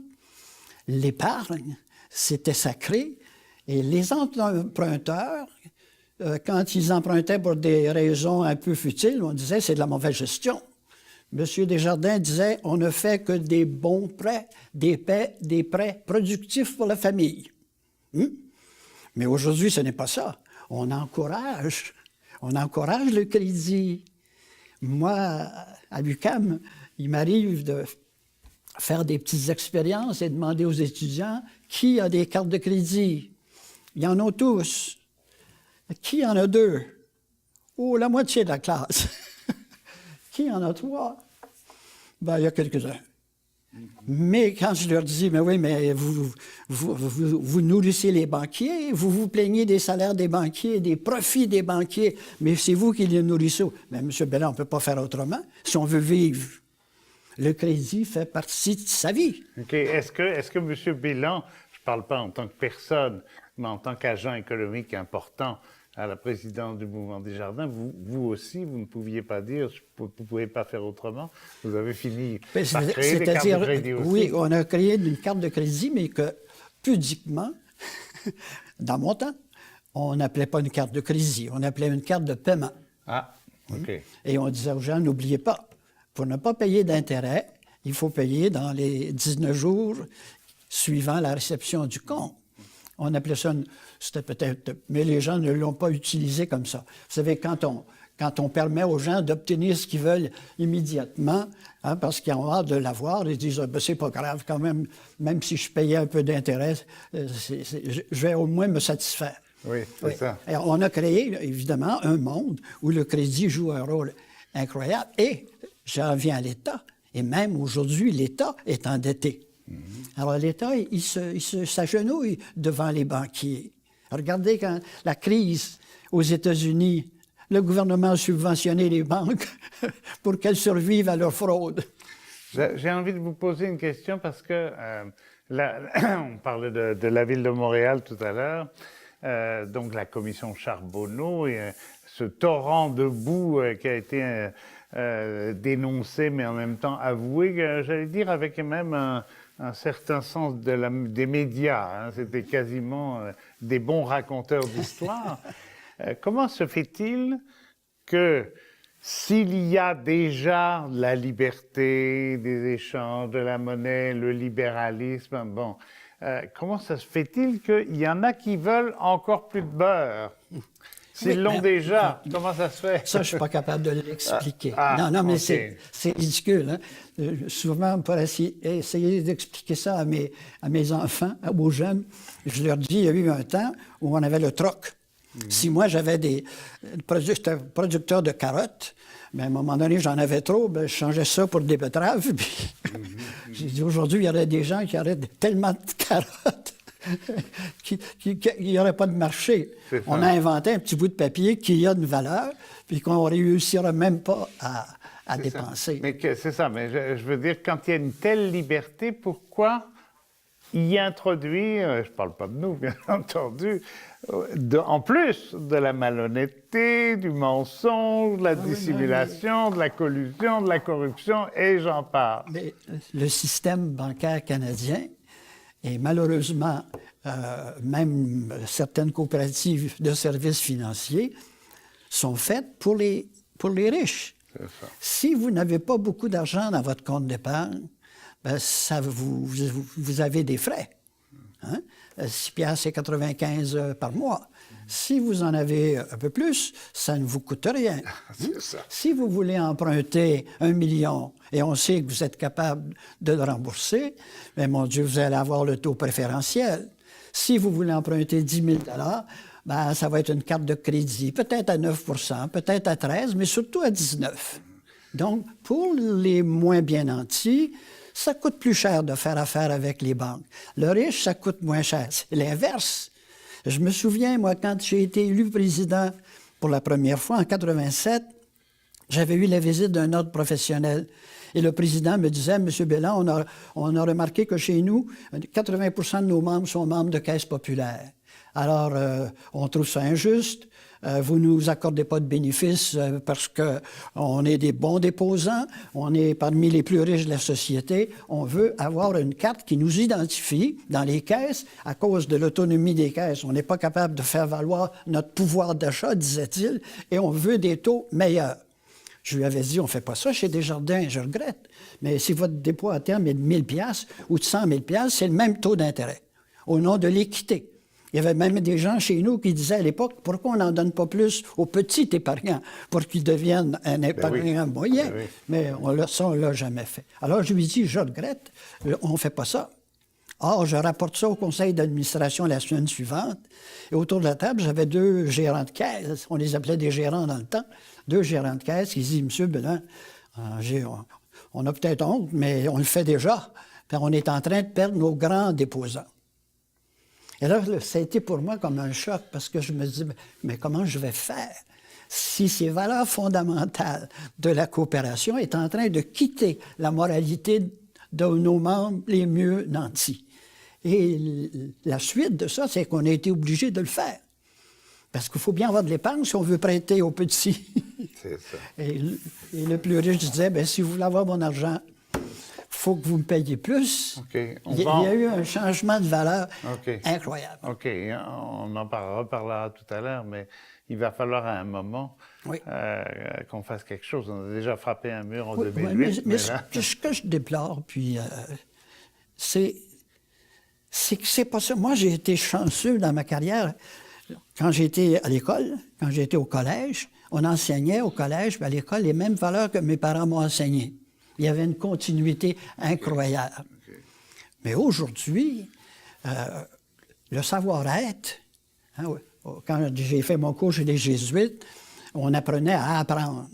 l'épargne, c'était sacré. Et les emprunteurs, quand ils empruntaient pour des raisons un peu futiles, on disait c'est de la mauvaise gestion. M. Desjardins disait, on ne fait que des bons prêts, des prêts productifs pour la famille. Mais aujourd'hui, ce n'est pas ça. On encourage le crédit. Moi, à l'UQAM, il m'arrive de faire des petites expériences et demander aux étudiants qui a des cartes de crédit. Ils en ont tous. Qui en a 2? Oh, la moitié de la classe. Qui en a 3? Ben, il y a quelques-uns. Mais quand je leur dis, mais oui, mais vous nourrissez les banquiers, vous vous plaignez des salaires des banquiers, des profits des banquiers, mais c'est vous qui les nourrissez. Mais M. Belland, on ne peut pas faire autrement si on veut vivre. Le crédit fait partie de sa vie. OK. Est-ce que M. Belland, je ne parle pas en tant que personne, mais en tant qu'agent économique important à la présidence du Mouvement Desjardins, vous aussi, vous ne pouviez pas dire, vous ne pouvez pas faire autrement. Vous avez fini par créer des cartes de crédit aussi. Oui, on a créé une carte de crédit, mais que, pudiquement, dans mon temps, on n'appelait pas une carte de crédit, on appelait une carte de paiement. Ah, OK. Et on disait aux gens, n'oubliez pas, pour ne pas payer d'intérêt, il faut payer dans les 19 jours suivant la réception du compte. On appelait ça, c'était peut-être, mais les gens ne l'ont pas utilisé comme ça. Vous savez, quand on permet aux gens d'obtenir ce qu'ils veulent immédiatement, parce qu'ils ont hâte de l'avoir, ils disent, ben, c'est pas grave quand même si je payais un peu d'intérêt, je vais au moins me satisfaire. Oui, c'est ça. Alors, on a créé, évidemment, un monde où le crédit joue un rôle incroyable. Et j'en viens à l'État. Et même aujourd'hui, l'État est endetté. Alors, l'État, il s'agenouille devant les banquiers. Regardez quand la crise aux États-Unis, le gouvernement a subventionné les banques pour qu'elles survivent à leur fraude. J'ai envie de vous poser une question parce que on parlait de la ville de Montréal tout à l'heure, donc la commission Charbonneau et ce torrent de boue qui a été dénoncé, mais en même temps avoué, j'allais dire, avec même un certain sens des médias. C'était quasiment des bons raconteurs d'histoire. Comment se fait-il que s'il y a déjà la liberté des échanges, de la monnaie, le libéralisme, bon, comment ça se fait-il qu'il y en a qui veulent encore plus de beurre? S'ils l'ont déjà, comment ça se fait? Ça, je ne suis pas capable de l'expliquer. Non, mais okay. c'est ridicule. Hein? Souvent, pour essayer d'expliquer ça à mes enfants, aux jeunes, je leur dis, il y a eu un temps où on avait le troc. Si moi, j'avais des producteurs de carottes, mais à un moment donné, j'en avais trop, je changeais ça pour des betteraves. Puis j'ai dit, aujourd'hui, il y aurait des gens qui auraient tellement de carottes qu'il n'y aurait pas de marché. On a inventé un petit bout de papier qui a une valeur, puis qu'on ne réussira même pas à dépenser. C'est ça, mais je veux dire, quand il y a une telle liberté, pourquoi y introduire, je ne parle pas de nous, bien entendu, en plus de la malhonnêteté, du mensonge, de la dissimulation, de la collusion, de la corruption, et j'en parle. Mais le système bancaire canadien, et malheureusement, même certaines coopératives de services financiers sont faites pour les riches. Si vous n'avez pas beaucoup d'argent dans votre compte d'épargne, ben vous avez des frais. Hein? 6,95 $ par mois. Si vous en avez un peu plus, ça ne vous coûte rien. C'est ça. Si vous voulez emprunter 1 million et on sait que vous êtes capable de le rembourser, bien, mon Dieu, vous allez avoir le taux préférentiel. Si vous voulez emprunter 10 000 $, ben, ça va être une carte de crédit, peut-être à 9 %, peut-être à 13 %, mais surtout à 19 %. Donc, pour les moins bien nantis, ça coûte plus cher de faire affaire avec les banques. Le riche, ça coûte moins cher. C'est l'inverse. Je me souviens, moi, quand j'ai été élu président pour la première fois, en 87, j'avais eu la visite d'un ordre professionnel. Et le président me disait, M. Belland, on a remarqué que chez nous, 80 % de nos membres sont membres de caisses populaires. Alors, on trouve ça injuste. Vous ne nous accordez pas de bénéfices parce qu'on est des bons déposants, on est parmi les plus riches de la société. On veut avoir une carte qui nous identifie dans les caisses. À cause de l'autonomie des caisses, on n'est pas capable de faire valoir notre pouvoir d'achat, disait-il, et on veut des taux meilleurs. Je lui avais dit, on ne fait pas ça chez Desjardins, je regrette. Mais si votre dépôt à terme est de 1 000 ou de 100 000 c'est le même taux d'intérêt, au nom de l'équité. Il y avait même des gens chez nous qui disaient à l'époque, pourquoi on n'en donne pas plus aux petits épargnants pour qu'ils deviennent un épargnant moyen? Ben oui. Mais ça, on ne l'a jamais fait. Alors, je lui ai dit, je regrette, on ne fait pas ça. Or, je rapporte ça au conseil d'administration la semaine suivante. Et autour de la table, j'avais 2 gérants de caisse. On les appelait des gérants dans le temps. 2 gérants de caisse qui disent, Monsieur Belin, on a peut-être honte, mais on le fait déjà. Puis on est en train de perdre nos grands déposants. Et là, ça a été pour moi comme un choc parce que je me dis, mais comment je vais faire si ces valeurs fondamentales de la coopération est en train de quitter la moralité de nos membres les mieux nantis? Et la suite de ça, c'est qu'on a été obligé de le faire. Parce qu'il faut bien avoir de l'épargne si on veut prêter aux petits. C'est ça. Et le plus riche disait, bien, si vous voulez avoir mon argent, il faut que vous me payiez plus. OK. Il y a eu un changement de valeur OK. incroyable. OK. On en reparlera tout à l'heure, mais il va falloir à un moment Oui. qu'on fasse quelque chose. On a déjà frappé un mur en Oui, 2008. mais là... ce que je déplore, puis c'est que c'est pas ça. Moi, j'ai été chanceux dans ma carrière. Quand j'étais à l'école, quand j'étais au collège, on enseignait au collège, à l'école, les mêmes valeurs que mes parents m'ont enseignées. Il y avait une continuité incroyable. Okay. Mais aujourd'hui, le savoir-être, hein, quand j'ai fait mon cours chez les Jésuites, on apprenait à apprendre.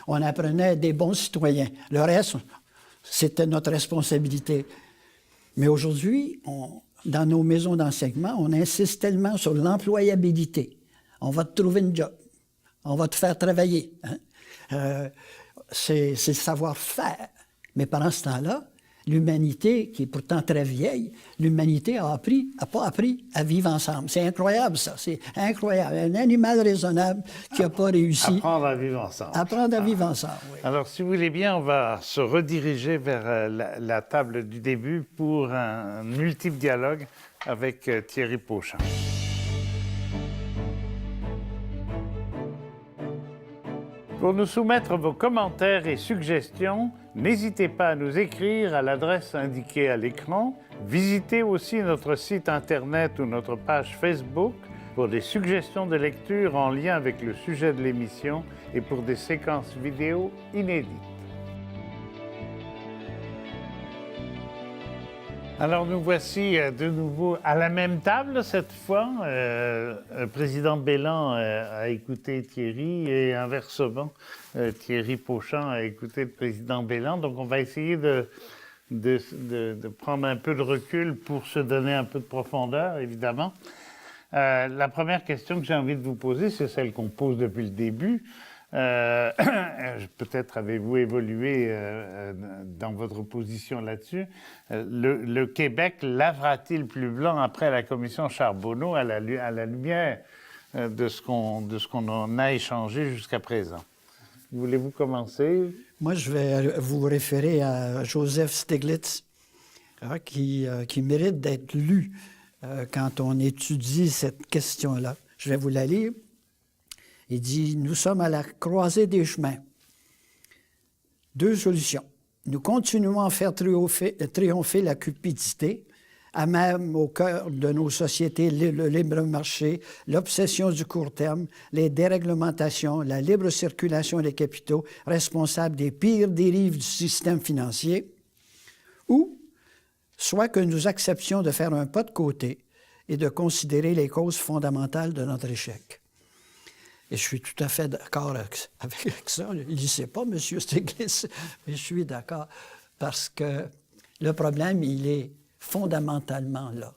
On apprenait des bons citoyens. Le reste, c'était notre responsabilité. Mais aujourd'hui, dans nos maisons d'enseignement, on insiste tellement sur l'employabilité. On va te trouver une job. On va te faire travailler. Hein? C'est le savoir-faire. Mais pendant ce temps-là, l'humanité, qui est pourtant très vieille, l'humanité n'a pas appris à vivre ensemble. C'est incroyable, ça. C'est incroyable. Un animal raisonnable qui n'a pas réussi. Apprendre à vivre ensemble. Apprendre à vivre ensemble, oui. Alors, si vous voulez bien, on va se rediriger vers la table du début pour un multiple dialogue avec Thierry Pauchon. Pour nous soumettre vos commentaires et suggestions, n'hésitez pas à nous écrire à l'adresse indiquée à l'écran. Visitez aussi notre site Internet ou notre page Facebook pour des suggestions de lecture en lien avec le sujet de l'émission et pour des séquences vidéo inédites. Alors nous voici de nouveau à la même table cette fois. Le président Bélan a écouté Thierry et inversement, Thierry Pauchon a écouté le président Bélan. Donc on va essayer de prendre un peu de recul pour se donner un peu de profondeur, évidemment. La première question que j'ai envie de vous poser, c'est celle qu'on pose depuis le début. Peut-être avez-vous évolué dans votre position là-dessus. Le Québec lavera-t-il plus blanc après la commission Charbonneau à la lumière de ce qu'on en a échangé jusqu'à présent? Voulez-vous commencer? Moi, je vais vous référer à Joseph Stiglitz, qui mérite d'être lu quand on étudie cette question-là. Je vais vous la lire. Il dit, nous sommes à la croisée des chemins. 2 solutions. Nous continuons à faire triompher la cupidité, à même au cœur de nos sociétés, le libre marché, l'obsession du court terme, les déréglementations, la libre circulation des capitaux, responsables des pires dérives du système financier, ou soit que nous acceptions de faire un pas de côté et de considérer les causes fondamentales de notre échec. Et je suis tout à fait d'accord avec ça. Il ne sait pas, M. Stiglitz, mais je suis d'accord parce que le problème, il est fondamentalement là.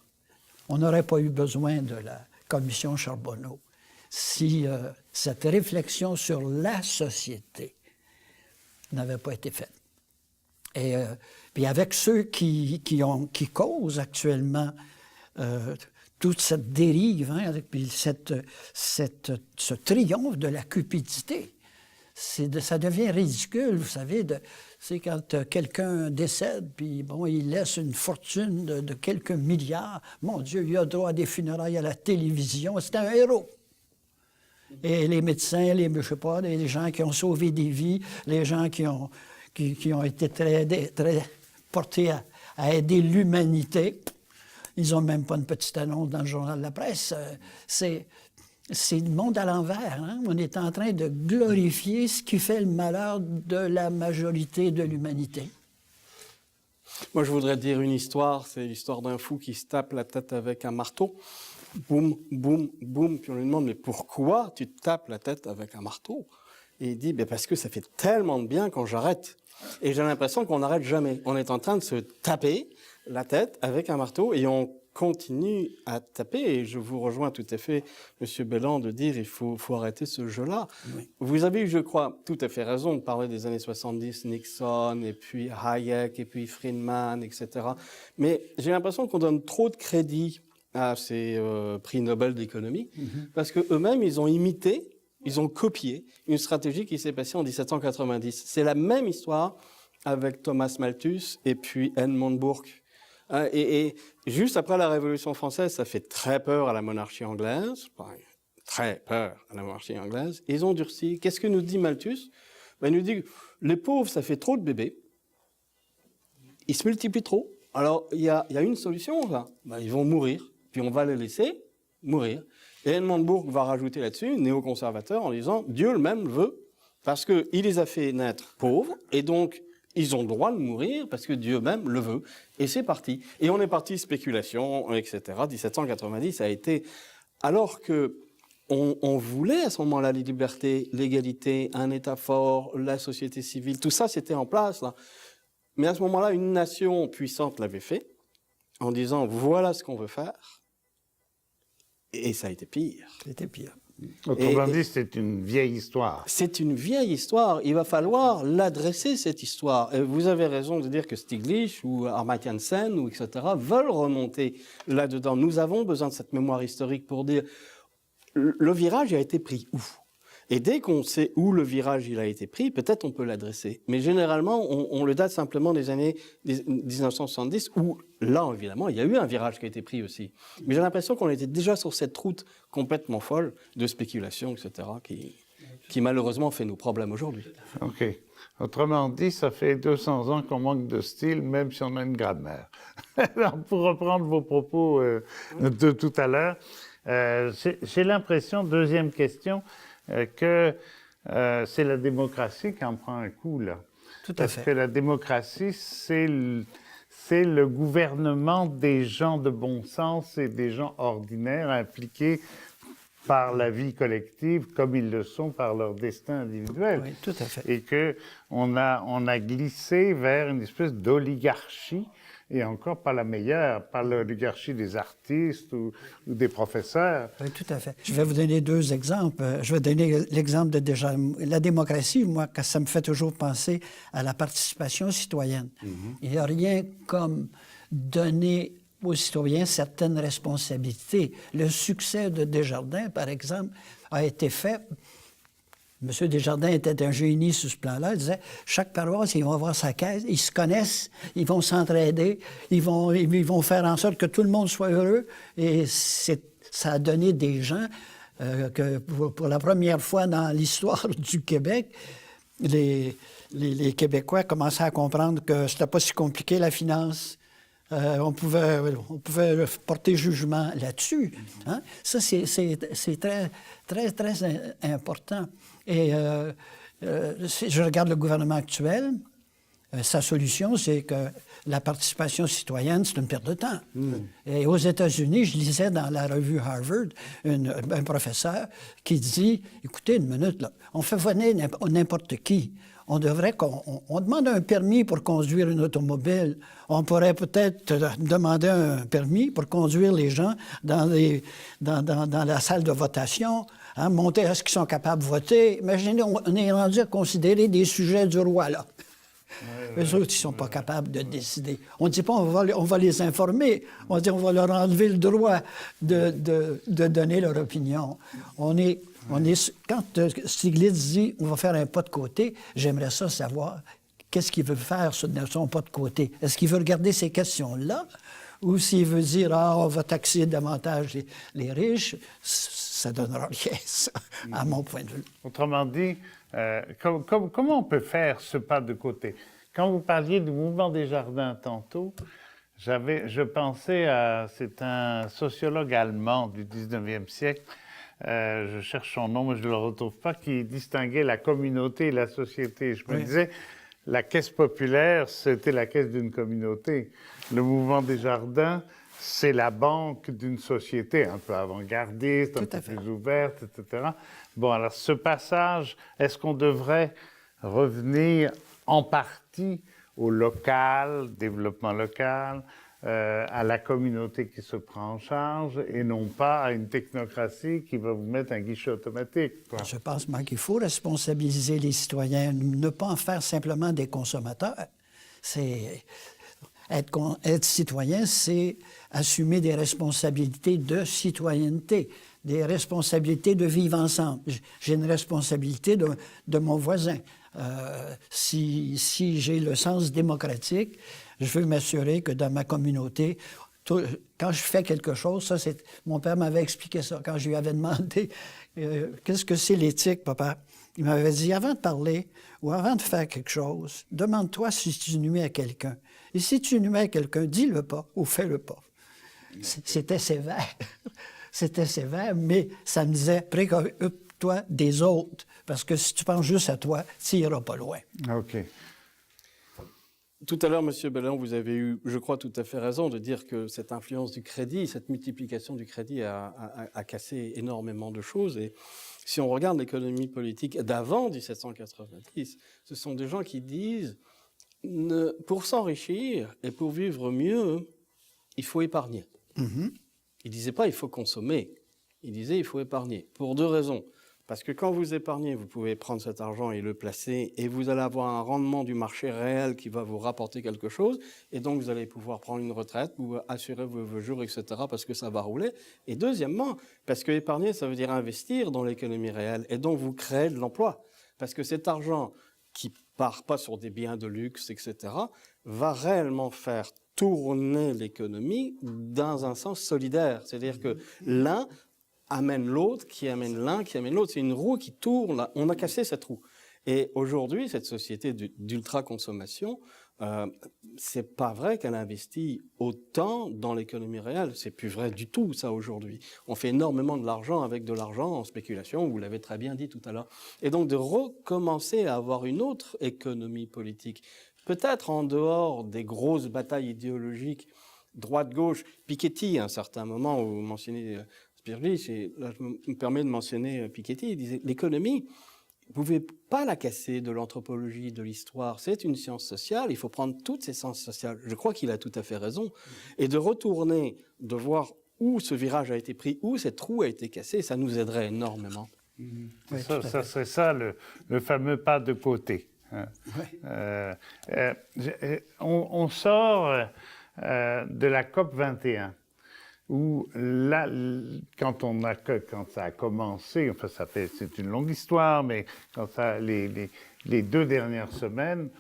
On n'aurait pas eu besoin de la commission Charbonneau si cette réflexion sur la société n'avait pas été faite. Et puis avec ceux qui causent actuellement toute cette dérive, hein, puis ce triomphe de la cupidité, ça devient ridicule, vous savez. C'est quand quelqu'un décède, puis bon, il laisse une fortune de quelques milliards. Mon Dieu, il a droit à des funérailles à la télévision. C'est un héros. Et les médecins, je sais pas, les gens qui ont sauvé des vies, les gens qui ont été très portés à aider l'humanité, ils n'ont même pas une petite annonce dans le journal de la presse. C'est le monde à l'envers. Hein? On est en train de glorifier ce qui fait le malheur de la majorité de l'humanité. Moi, je voudrais dire une histoire. C'est l'histoire d'un fou qui se tape la tête avec un marteau. Boum, boum, boum. Puis on lui demande, mais pourquoi tu te tapes la tête avec un marteau? Et il dit, parce que ça fait tellement de bien quand j'arrête. Et j'ai l'impression qu'on n'arrête jamais. On est en train de se taper la tête avec un marteau et on continue à taper. Et je vous rejoins tout à fait, M. Belland, de dire il faut arrêter ce jeu-là. Oui. Vous avez, je crois, tout à fait raison de parler des années 70, Nixon, et puis Hayek, et puis Friedman, etc. Mais j'ai l'impression qu'on donne trop de crédit à ces prix Nobel d'économie, parce qu'eux-mêmes, ils ont imité, ils ont copié une stratégie qui s'est passée en 1790. C'est la même histoire avec Thomas Malthus et puis Edmund Burke. Et juste après la Révolution française, ça fait très peur à la monarchie anglaise, très peur à la monarchie anglaise. Ils ont durci. Qu'est-ce que nous dit Malthus? Il nous dit, les pauvres, ça fait trop de bébés. Ils se multiplient trop. Alors, il y a une solution, là. Ils vont mourir, puis on va les laisser mourir. Et Edmund Burke va rajouter là-dessus, néoconservateur, en disant, Dieu lui-même le veut, parce qu'il les a fait naître pauvres, et donc, ils ont le droit de mourir parce que Dieu même le veut. Et c'est parti. Et on est parti spéculation, etc. 1790 a été... Alors que on voulait à ce moment-là les libertés, l'égalité, un État fort, la société civile, tout ça c'était en place, là. Mais à ce moment-là, une nation puissante l'avait fait en disant voilà ce qu'on veut faire. Et ça a été pire. C'était pire. Autrement dit, c'est une vieille histoire. C'est une vieille histoire. Il va falloir l'adresser, cette histoire. Et vous avez raison de dire que Stiglitz ou Amartya Sen, ou etc., veulent remonter là-dedans. Nous avons besoin de cette mémoire historique pour dire le virage a été pris où? Et dès qu'on sait où le virage il a été pris, peut-être on peut l'adresser. Mais généralement, on le date simplement des années 1970, où là, évidemment, il y a eu un virage qui a été pris aussi. Mais j'ai l'impression qu'on était déjà sur cette route complètement folle de spéculation, etc., qui malheureusement fait nos problèmes aujourd'hui. OK. Autrement dit, ça fait 200 ans qu'on manque de style, même si on a une grammaire. Alors, pour reprendre vos propos de tout à l'heure, j'ai l'impression, deuxième question, que c'est la démocratie qui en prend un coup, là. Tout à fait. Parce que la démocratie, c'est le gouvernement des gens de bon sens et des gens ordinaires impliqués par la vie collective comme ils le sont par leur destin individuel. Oui, tout à fait. Et qu'on a glissé vers une espèce d'oligarchie, et encore pas la meilleure, pas l'oligarchie des artistes ou des professeurs. Oui, tout à fait. Je vais vous donner deux exemples. Je vais donner l'exemple de déjà la démocratie, moi, ça me fait toujours penser à la participation citoyenne. Il n'y a rien comme donner aux citoyens certaines responsabilités. Le succès de Desjardins, par exemple, a été fait... M. Desjardins était un génie sur ce plan-là. Il disait, chaque paroisse, ils vont avoir sa caisse, ils se connaissent, ils vont s'entraider, ils vont faire en sorte que tout le monde soit heureux. Et ça a donné des gens que, pour la première fois dans l'histoire du Québec, les Québécois commençaient à comprendre que c'était pas si compliqué, la finance. On pouvait porter jugement là-dessus. Hein? Ça, c'est très, très, très important. Et je regarde le gouvernement actuel, sa solution, c'est que la participation citoyenne, c'est une perte de temps. Et aux États-Unis, je lisais dans la revue Harvard un professeur qui dit, écoutez une minute, là, on fait venir n'importe qui. On demande un permis pour conduire une automobile. On pourrait peut-être demander un permis pour conduire les gens dans la salle de votation, hein, monter à ce qu'ils sont capables de voter. Imaginez, on est rendu à considérer des sujets du roi, là. Eux autres, ils ne sont pas capables de décider. On ne dit pas on va les informer, on dit on va leur enlever le droit de donner leur opinion. Quand Stiglitz dit on va faire un pas de côté, j'aimerais ça savoir qu'est-ce qu'il veut faire sur son pas de côté. Est-ce qu'il veut regarder ces questions-là ou s'il veut dire on va taxer davantage les riches? ça donnera rien, ça, à mon point de vue. Autrement dit, comment on peut faire ce pas de côté? Quand vous parliez du mouvement des jardins tantôt, je pensais à, c'est un sociologue allemand du 19e siècle, je cherche son nom, mais je ne le retrouve pas, qui distinguait la communauté et la société. Je me disais, la caisse populaire, c'était la caisse d'une communauté. Le mouvement des jardins, c'est la banque d'une société un peu avant-gardiste, un peu plus ouverte, etc. Bon, alors ce passage, est-ce qu'on devrait revenir en partie au local, développement local, à la communauté qui se prend en charge et non pas à une technocratie qui va vous mettre un guichet automatique, quoi? Je pense, moi, qu'il faut responsabiliser les citoyens, ne pas en faire simplement des consommateurs. Être citoyen, c'est assumer des responsabilités de citoyenneté, des responsabilités de vivre ensemble. J'ai une responsabilité de mon voisin. Si j'ai le sens démocratique, je veux m'assurer que dans ma communauté, quand je fais quelque chose, mon père m'avait expliqué ça. Quand je lui avais demandé qu'est-ce que c'est l'éthique, papa, il m'avait dit, avant de parler ou avant de faire quelque chose, demande-toi si tu nuis à quelqu'un. Et si tu nuis à quelqu'un, dis-le pas ou fais-le pas. C'était sévère. C'était sévère, mais ça me disait, préoccupe-toi des autres, parce que si tu penses juste à toi, tu n'iras pas loin. OK. Tout à l'heure, M. Belland, vous avez eu, je crois, tout à fait raison de dire que cette influence du crédit, cette multiplication du crédit a cassé énormément de choses. Et si on regarde l'économie politique d'avant 1790, ce sont des gens qui disent, pour s'enrichir et pour vivre mieux, il faut épargner. Mm-hmm. Ils ne disaient pas il faut consommer, ils disaient il faut épargner, pour deux raisons. Parce que quand vous épargnez, vous pouvez prendre cet argent et le placer et vous allez avoir un rendement du marché réel qui va vous rapporter quelque chose et donc vous allez pouvoir prendre une retraite ou assurer vos jours, etc. parce que ça va rouler. Et deuxièmement, parce que épargner, ça veut dire investir dans l'économie réelle et donc vous créez de l'emploi. Parce que cet argent qui part pas sur des biens de luxe, etc., va réellement faire tourner l'économie dans un sens solidaire. C'est-à-dire que l'un amène l'autre, qui amène l'un, qui amène l'autre. C'est une roue qui tourne. On a cassé cette roue. Et aujourd'hui, cette société d'ultra-consommation, c'est pas vrai qu'elle investit autant dans l'économie réelle. C'est plus vrai du tout, ça, aujourd'hui. On fait énormément de l'argent avec de l'argent en spéculation, vous l'avez très bien dit tout à l'heure. Et donc, de recommencer à avoir une autre économie politique, peut-être en dehors des grosses batailles idéologiques, droite-gauche, Piketty, à un certain moment, où vous mentionnez Spirlich, et là, je me permets de mentionner Piketty, il disait, l'économie, vous ne pouvez pas la casser de l'anthropologie, de l'histoire. C'est une science sociale, il faut prendre toutes ces sciences sociales. Je crois qu'il a tout à fait raison. Et de retourner, de voir où ce virage a été pris, où cette roue a été cassée, ça nous aiderait énormément. Oui, Ça serait ça, le fameux pas de côté. Hein. Oui. On sort de la COP 21. Où là, quand ça a commencé, enfin c'est une longue histoire, mais quand les 2 dernières semaines,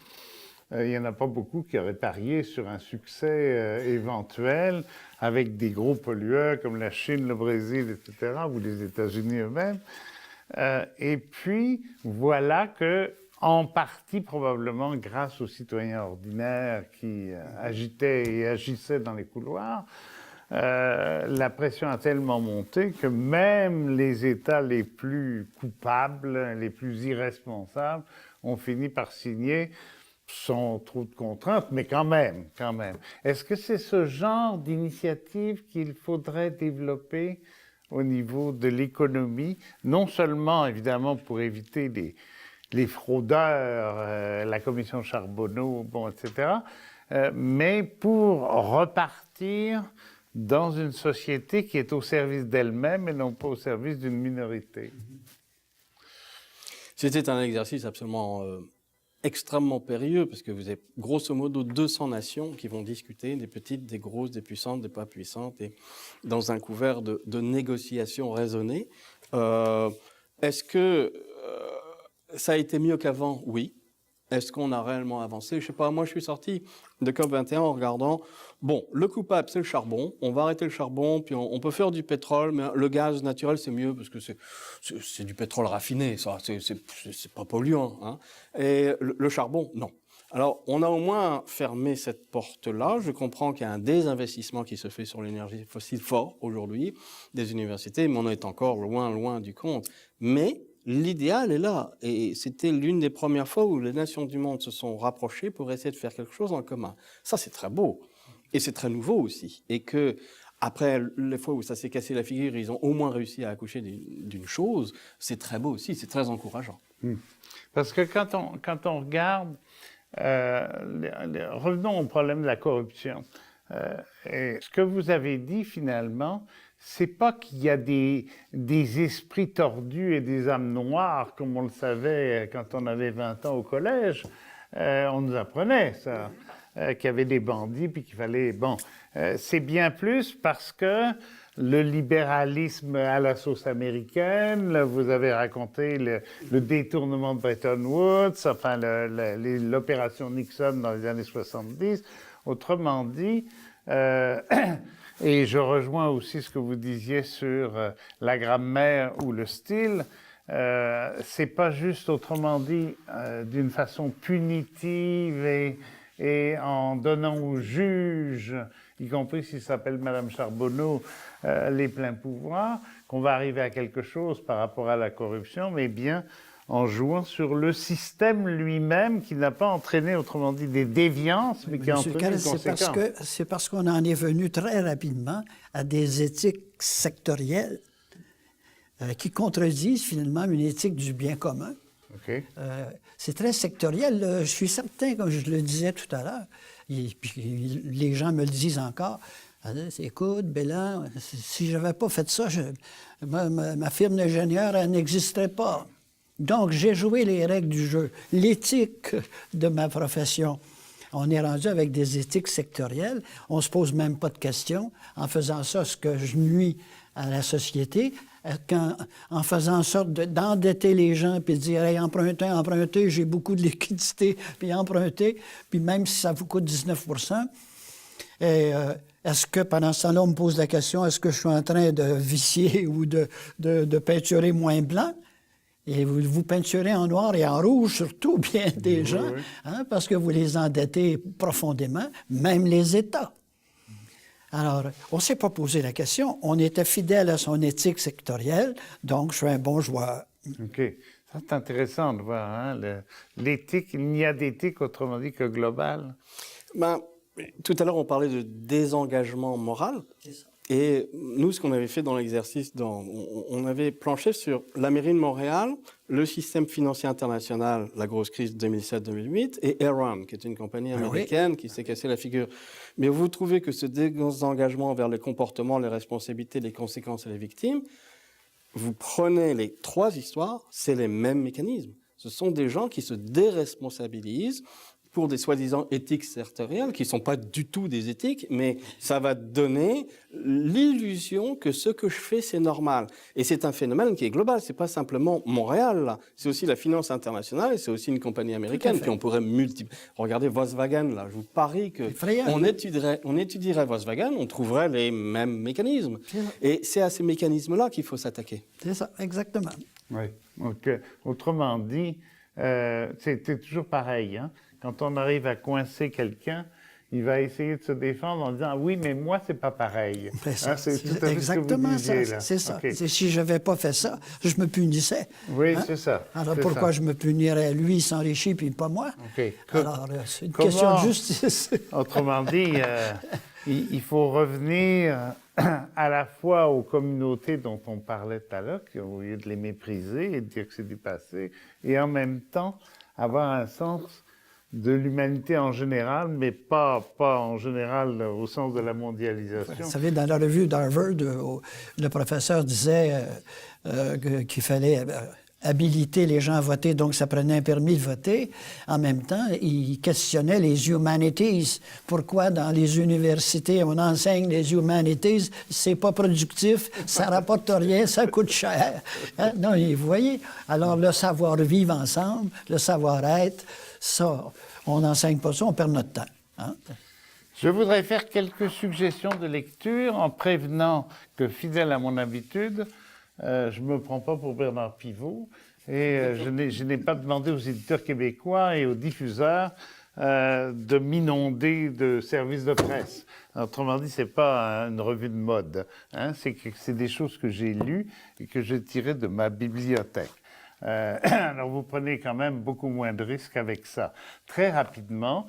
il n'y en a pas beaucoup qui auraient parié sur un succès éventuel avec des gros pollueurs comme la Chine, le Brésil, etc., ou les États-Unis eux-mêmes. Et puis, voilà que, en partie probablement grâce aux citoyens ordinaires qui agitaient et agissaient dans les couloirs, la pression a tellement monté que même les États les plus coupables, les plus irresponsables, ont fini par signer sans trop de contraintes, mais quand même. Est-ce que c'est ce genre d'initiative qu'il faudrait développer au niveau de l'économie, non seulement évidemment pour éviter les fraudeurs, la commission Charbonneau, etc., mais pour repartir dans une société qui est au service d'elle-même et non pas au service d'une minorité. C'était un exercice absolument extrêmement périlleux, parce que vous avez grosso modo 200 nations qui vont discuter, des petites, des grosses, des puissantes, des pas puissantes, et dans un couvert de négociations raisonnées. Est-ce que ça a été mieux qu'avant? Oui. est-ce qu'on a réellement avancé? Je ne sais pas, moi je suis sorti de COP21 en regardant, bon, le coupable c'est le charbon, on va arrêter le charbon, puis on peut faire du pétrole, mais le gaz naturel c'est mieux parce que c'est du pétrole raffiné, ça, c'est pas polluant. Hein. Et le charbon, non. Alors, on a au moins fermé cette porte-là. Je comprends qu'il y a un désinvestissement qui se fait sur l'énergie fossile fort aujourd'hui des universités, mais on est encore loin, loin du compte. Mais l'idéal est là. Et c'était l'une des premières fois où les nations du monde se sont rapprochées pour essayer de faire quelque chose en commun. Ça, c'est très beau. Et c'est très nouveau aussi. Et que, après les fois où ça s'est cassé la figure, ils ont au moins réussi à accoucher d'une chose. C'est très beau aussi. C'est très encourageant. Parce que quand on regarde... revenons au problème de la corruption. Et ce que vous avez dit finalement, c'est pas qu'il y a des esprits tordus et des âmes noires comme on le savait quand on avait 20 ans au collège. On nous apprenait ça, qu'il y avait des bandits puis qu'il fallait... Bon, c'est bien plus parce que le libéralisme à la sauce américaine, là, vous avez raconté le détournement de Bretton Woods, enfin l'opération Nixon dans les années 70. Autrement dit, et je rejoins aussi ce que vous disiez sur la grammaire ou le style, c'est pas juste, autrement dit, d'une façon punitive et en donnant aux juges, y compris s'il s'appelle Madame Charbonneau, les pleins pouvoirs, qu'on va arriver à quelque chose par rapport à la corruption, mais bien en jouant sur le système lui-même qui n'a pas entraîné, autrement dit, des déviances, mais qui a entraîné des conséquences. C'est parce qu'on en est venu très rapidement à des éthiques sectorielles qui contredisent finalement une éthique du bien commun. Okay. C'est très sectoriel. Je suis certain, comme je le disais tout à l'heure, et puis les gens me le disent encore, écoute, Bélan, si je n'avais pas fait ça, ma firme d'ingénieur, elle n'existerait pas. Donc, j'ai joué les règles du jeu, l'éthique de ma profession. On est rendu avec des éthiques sectorielles. On ne se pose même pas de questions. En faisant ça, ce que je nuis à la société, en faisant en sorte d'endetter les gens puis de dire hey, empruntez, j'ai beaucoup de liquidités, puis empruntez, puis même si ça vous coûte 19 et, est-ce que pendant ce temps-là, on me pose la question, est-ce que je suis en train de vicier ou de peinturer moins blanc? Et vous peinturez en noir et en rouge, surtout bien des gens, oui. Hein, parce que vous les endettez profondément, même les États. Alors, on ne s'est pas posé la question. On était fidèle à son éthique sectorielle, donc je suis un bon joueur. OK. Ça, c'est intéressant de voir. Hein, l'éthique, il n'y a d'éthique, autrement dit, que globale. Ben, tout à l'heure, on parlait de désengagement moral. C'est ça. Et nous, ce qu'on avait fait dans l'exercice, on avait planché sur la mairie de Montréal, le système financier international, la grosse crise de 2007-2008, et Enron, qui est une compagnie américaine qui s'est cassé la figure. Mais vous trouvez que ce désengagement vers les comportements, les responsabilités, les conséquences et les victimes, vous prenez les trois histoires, c'est les mêmes mécanismes. Ce sont des gens qui se déresponsabilisent pour des soi-disant éthiques sectorielles, qui ne sont pas du tout des éthiques, mais ça va donner l'illusion que ce que je fais, c'est normal. Et c'est un phénomène qui est global. C'est pas simplement Montréal, là. C'est aussi la finance internationale et c'est aussi une compagnie américaine. Puis on pourrait multiplier. Regardez Volkswagen, là. Je vous parie que on étudierait Volkswagen, on trouverait les mêmes mécanismes. Et c'est à ces mécanismes-là qu'il faut s'attaquer. C'est ça, exactement. Oui. Donc, autrement dit, c'est toujours pareil, hein? Quand on arrive à coincer quelqu'un, il va essayer de se défendre en disant « Oui, mais moi, c'est pas pareil. » C'est tout exactement ça. C'est ça. Okay. Si je n'avais pas fait ça, je me punissais. Oui, hein? C'est ça. Alors pourquoi je me punirais? Lui, il s'enrichit, puis pas moi. Okay. Alors, c'est une question de justice. Autrement dit, il faut revenir à la fois aux communautés dont on parlait tout à l'heure, au lieu de les mépriser et de dire que c'est du passé, et en même temps avoir un sens de l'humanité en général, mais pas en général au sens de la mondialisation. Vous savez, dans la revue d'Harvard, le professeur disait qu'il fallait habiliter les gens à voter, donc ça prenait un permis de voter. En même temps, il questionnait les humanities. Pourquoi dans les universités, on enseigne les humanities, c'est pas productif, ça rapporte rien, ça coûte cher. Hein? Non, vous voyez, alors le savoir-vivre ensemble, le savoir-être, Ça, on n'enseigne pas ça, on perd notre temps. Hein? Je voudrais faire quelques suggestions de lecture en prévenant que, fidèle à mon habitude, je ne me prends pas pour Bernard Pivot et je n'ai pas demandé aux éditeurs québécois et aux diffuseurs de m'inonder de services de presse. Autrement dit, ce n'est pas une revue de mode. Hein, c'est des choses que j'ai lues et que j'ai tirées de ma bibliothèque. Alors, vous prenez quand même beaucoup moins de risques avec ça. Très rapidement,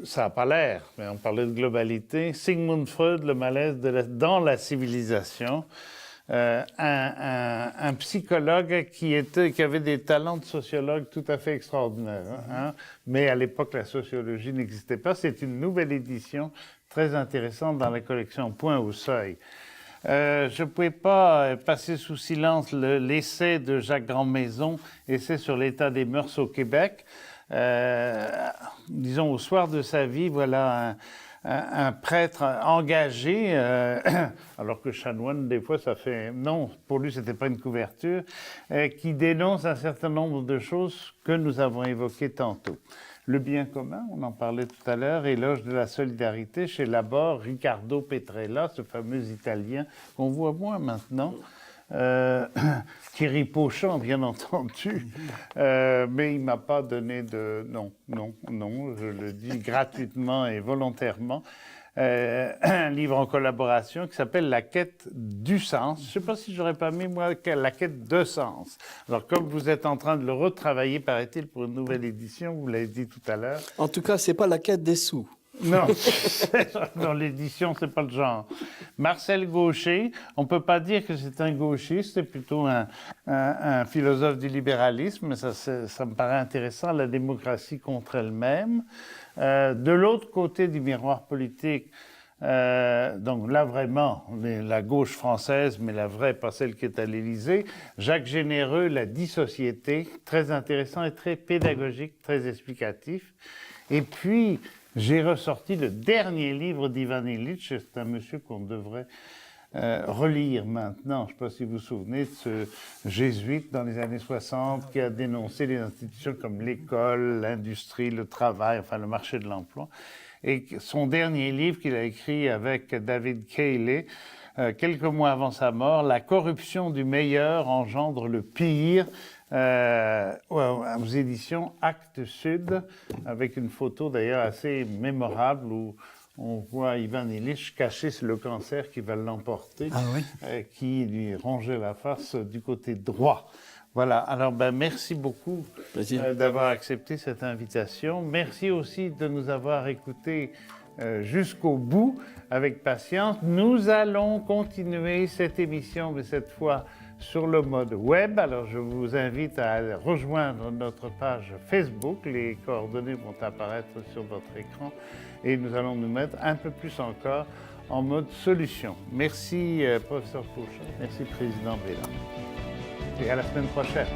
ça n'a pas l'air, mais on parlait de globalité. Sigmund Freud, le malaise dans la civilisation. Un psychologue qui avait des talents de sociologue tout à fait extraordinaires. Hein? Mais à l'époque, la sociologie n'existait pas. C'est une nouvelle édition très intéressante dans la collection Point au seuil. Je ne pouvais pas passer sous silence l'essai de Jacques Grandmaison, essai sur l'état des mœurs au Québec. Disons, au soir de sa vie, voilà un prêtre engagé, alors que chanoine, des fois, ça fait... Non, pour lui, ce n'était pas une couverture, qui dénonce un certain nombre de choses que nous avons évoquées tantôt. Le bien commun, on en parlait tout à l'heure, éloge de la solidarité chez Laborde, Riccardo Petrella, ce fameux Italien qu'on voit moins maintenant, Thierry Pauchon, bien entendu, mais il ne m'a pas donné de... Non, je le dis gratuitement et volontairement. Un livre en collaboration qui s'appelle La quête du sens. Je ne sais pas si j'aurais pas mis, moi, La quête de sens. Alors, comme vous êtes en train de le retravailler, paraît-il, pour une nouvelle édition, vous l'avez dit tout à l'heure. En tout cas, ce n'est pas la quête des sous. Non, dans l'édition, c'est pas le genre. Marcel Gaucher, on peut pas dire que c'est un gauchiste, c'est plutôt un philosophe du libéralisme, mais ça me paraît intéressant, la démocratie contre elle-même. De l'autre côté du miroir politique, donc là vraiment, la gauche française, mais la vraie, pas celle qui est à l'Élysée, Jacques Généreux, La dissociété, très intéressant et très pédagogique, très explicatif. Et puis, j'ai ressorti le dernier livre d'Ivan Illich, c'est un monsieur qu'on devrait relire maintenant. Je ne sais pas si vous vous souvenez de ce jésuite dans les années 60 qui a dénoncé les institutions comme l'école, l'industrie, le travail, enfin le marché de l'emploi. Et son dernier livre qu'il a écrit avec David Cayley, quelques mois avant sa mort, La corruption du meilleur engendre le pire, aux éditions Actes Sud, avec une photo d'ailleurs assez mémorable où on voit Ivan Illich caché le cancer qui va l'emporter, qui lui rongeait la face du côté droit. Voilà, alors merci beaucoup d'avoir accepté cette invitation. Merci aussi de nous avoir écoutés jusqu'au bout avec patience. Nous allons continuer cette émission, mais cette fois sur le mode web. Alors je vous invite à rejoindre notre page Facebook. Les coordonnées vont apparaître sur votre écran et nous allons nous mettre un peu plus encore en mode solution. Merci professeur Pauchon, merci président Bélan. Et à la semaine prochaine.